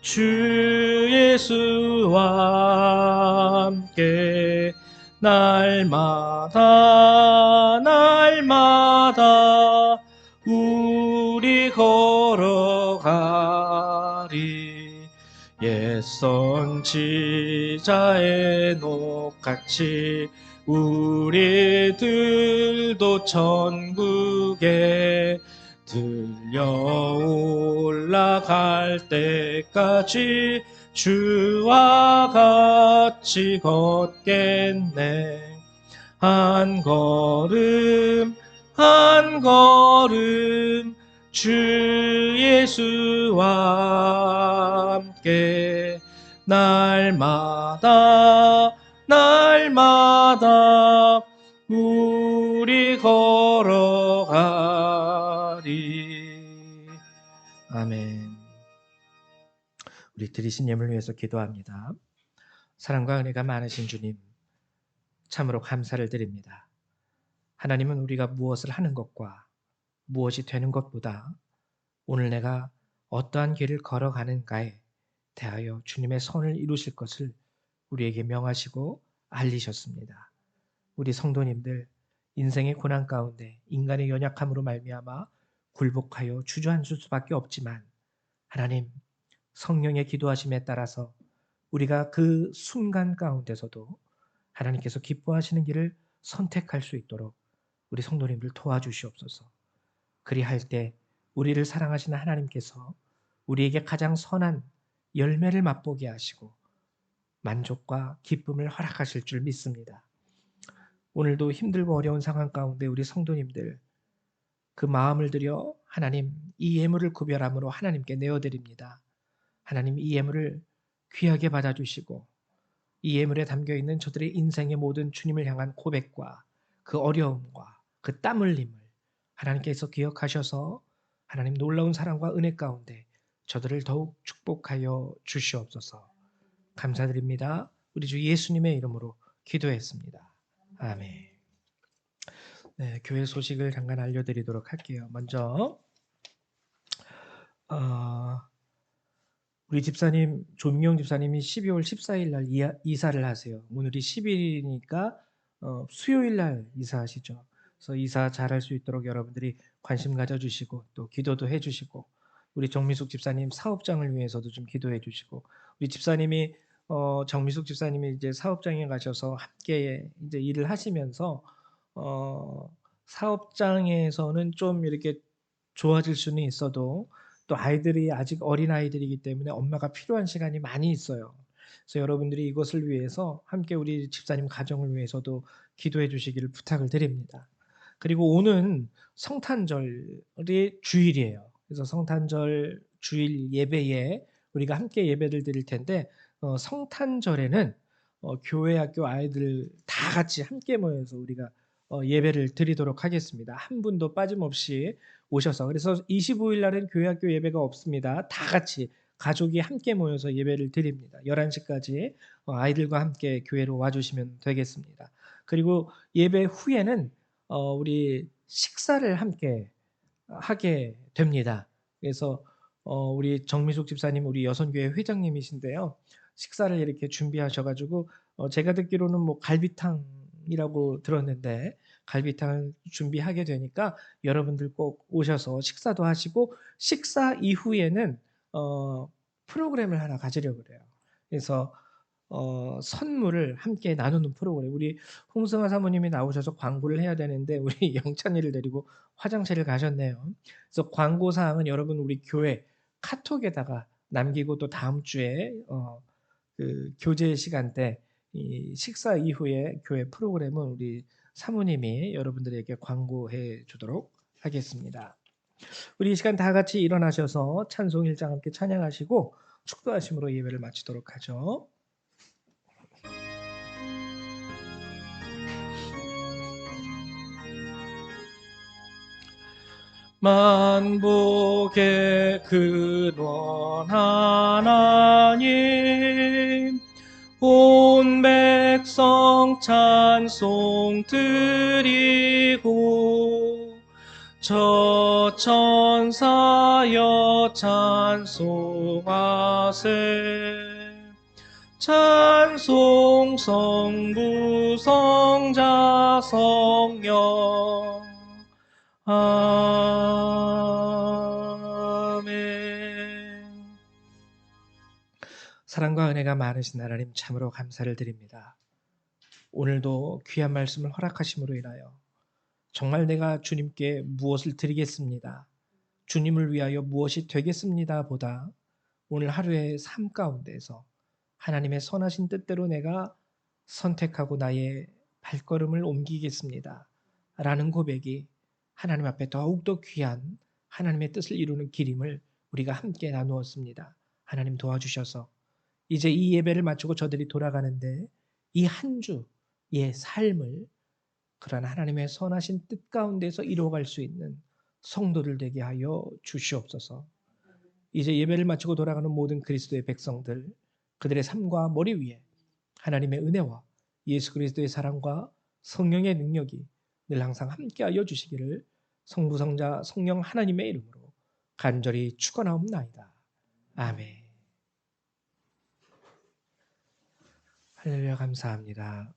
주 예수와 함께 날마다 날마다 우리 걸어가리. 옛 선지자의 녹같이 우리들도 천국에 들려 올라갈 때까지 주와 같이 걷겠네. 한 걸음 한 걸음 주 예수와 함께 날마다 날마다 우리 걸어가리. 아멘. 우리 드리신 예물 위해서 기도합니다. 사랑과 은혜가 많으신 주님, 참으로 감사를 드립니다. 하나님은 우리가 무엇을 하는 것과 무엇이 되는 것보다 오늘 내가 어떠한 길을 걸어가는가에 대하여 주님의 선을 이루실 것을 우리에게 명하시고 알리셨습니다. 우리 성도님들 인생의 고난 가운데 인간의 연약함으로 말미암아 굴복하여 주저앉을 수밖에 없지만 하나님 성령의 기도하심에 따라서 우리가 그 순간 가운데서도 하나님께서 기뻐하시는 길을 선택할 수 있도록 우리 성도님들 도와주시옵소서. 그리할 때 우리를 사랑하시는 하나님께서 우리에게 가장 선한 열매를 맛보게 하시고 만족과 기쁨을 허락하실 줄 믿습니다. 오늘도 힘들고 어려운 상황 가운데 우리 성도님들 그 마음을 들여 하나님 이 예물을 구별함으로 하나님께 내어드립니다. 하나님 이 예물을 귀하게 받아주시고 이 예물에 담겨있는 저들의 인생의 모든 주님을 향한 고백과 그 어려움과 그 땀 흘림을 하나님께서 기억하셔서 하나님 놀라운 사랑과 은혜 가운데 저들을 더욱 축복하여 주시옵소서. 감사드립니다. 우리 주 예수님의 이름으로 기도했습니다. 아멘. 네, 교회 소식을 잠깐 알려드리도록 할게요. 먼저 우리 집사님 조민경 집사님이 12월 14일 날 이사를 하세요. 오늘이 10일이니까 수요일 날 이사하시죠. 그래서 이사 잘할 수 있도록 여러분들이 관심 가져주시고 또 기도도 해주시고 우리 정미숙 집사님 사업장을 위해서도 좀 기도해 주시고 우리 집사님이 정미숙 집사님이 이제 사업장에 가셔서 함께 이제 일을 하시면서 사업장에서는 좀 이렇게 좋아질 수는 있어도 또 아이들이 아직 어린 아이들이기 때문에 엄마가 필요한 시간이 많이 있어요. 그래서 여러분들이 이것을 위해서 함께 우리 집사님 가정을 위해서도 기도해 주시기를 부탁을 드립니다. 그리고 오는 성탄절이 주일이에요. 그래서 성탄절 주일 예배에 우리가 함께 예배를 드릴 텐데 성탄절에는 교회 학교 아이들 다 같이 함께 모여서 우리가 예배를 드리도록 하겠습니다. 한 분도 빠짐없이 오셔서 그래서 25일 날은 교회 학교 예배가 없습니다. 다 같이 가족이 함께 모여서 예배를 드립니다. 11시까지 아이들과 함께 교회로 와주시면 되겠습니다. 그리고 예배 후에는 우리 식사를 함께 하게 됩니다. 그래서 우리 정미숙 집사님 우리 여선교회 회장님이신데요. 식사를 이렇게 준비하셔가지고 제가 듣기로는 뭐 갈비탕이라고 들었는데 갈비탕을 준비하게 되니까 여러분들 꼭 오셔서 식사도 하시고 식사 이후에는 프로그램을 하나 가지려고 그래요. 그래서 선물을 함께 나누는 프로그램. 우리 홍승아 사모님이 나오셔서 광고를 해야 되는데 우리 영찬이를 데리고 화장실을 가셨네요. 그래서 광고 사항은 여러분 우리 교회 카톡에다가 남기고 또 다음 주에 그 교제 시간 때 이 식사 이후에 교회 프로그램은 우리 사모님이 여러분들에게 광고해 주도록 하겠습니다. 우리 이 시간 다 같이 일어나셔서 찬송 1장 함께 찬양하시고 축도하심으로 예배를 마치도록 하죠. 만복의 근원 하나님 온 백성 찬송 드리고 저 천사여 찬송하세 찬송 성부 성자 성령 아멘. 사랑과 은혜가 많으신 하나님 참으로 감사를 드립니다. 오늘도 귀한 말씀을 허락하심으로 인하여 정말 내가 주님께 무엇을 드리겠습니다. 주님을 위하여 무엇이 되겠습니다 보다 오늘 하루의 삶 가운데서 하나님의 선하신 뜻대로 내가 선택하고 나의 발걸음을 옮기겠습니다. 라는 고백이 하나님 앞에 더욱더 귀한 하나님의 뜻을 이루는 길임을 우리가 함께 나누었습니다. 하나님 도와주셔서 이제 이 예배를 마치고 저들이 돌아가는데 이 한 주의 삶을 그러한 하나님의 선하신 뜻 가운데서 이루어갈 수 있는 성도들 되게 하여 주시옵소서. 이제 예배를 마치고 돌아가는 모든 그리스도의 백성들 그들의 삶과 머리 위에 하나님의 은혜와 예수 그리스도의 사랑과 성령의 능력이 늘 항상 함께하여 주시기를 성부, 성자, 성령 하나님의 이름으로 간절히 축원하옵나이다. 아멘. 할렐루야 감사합니다.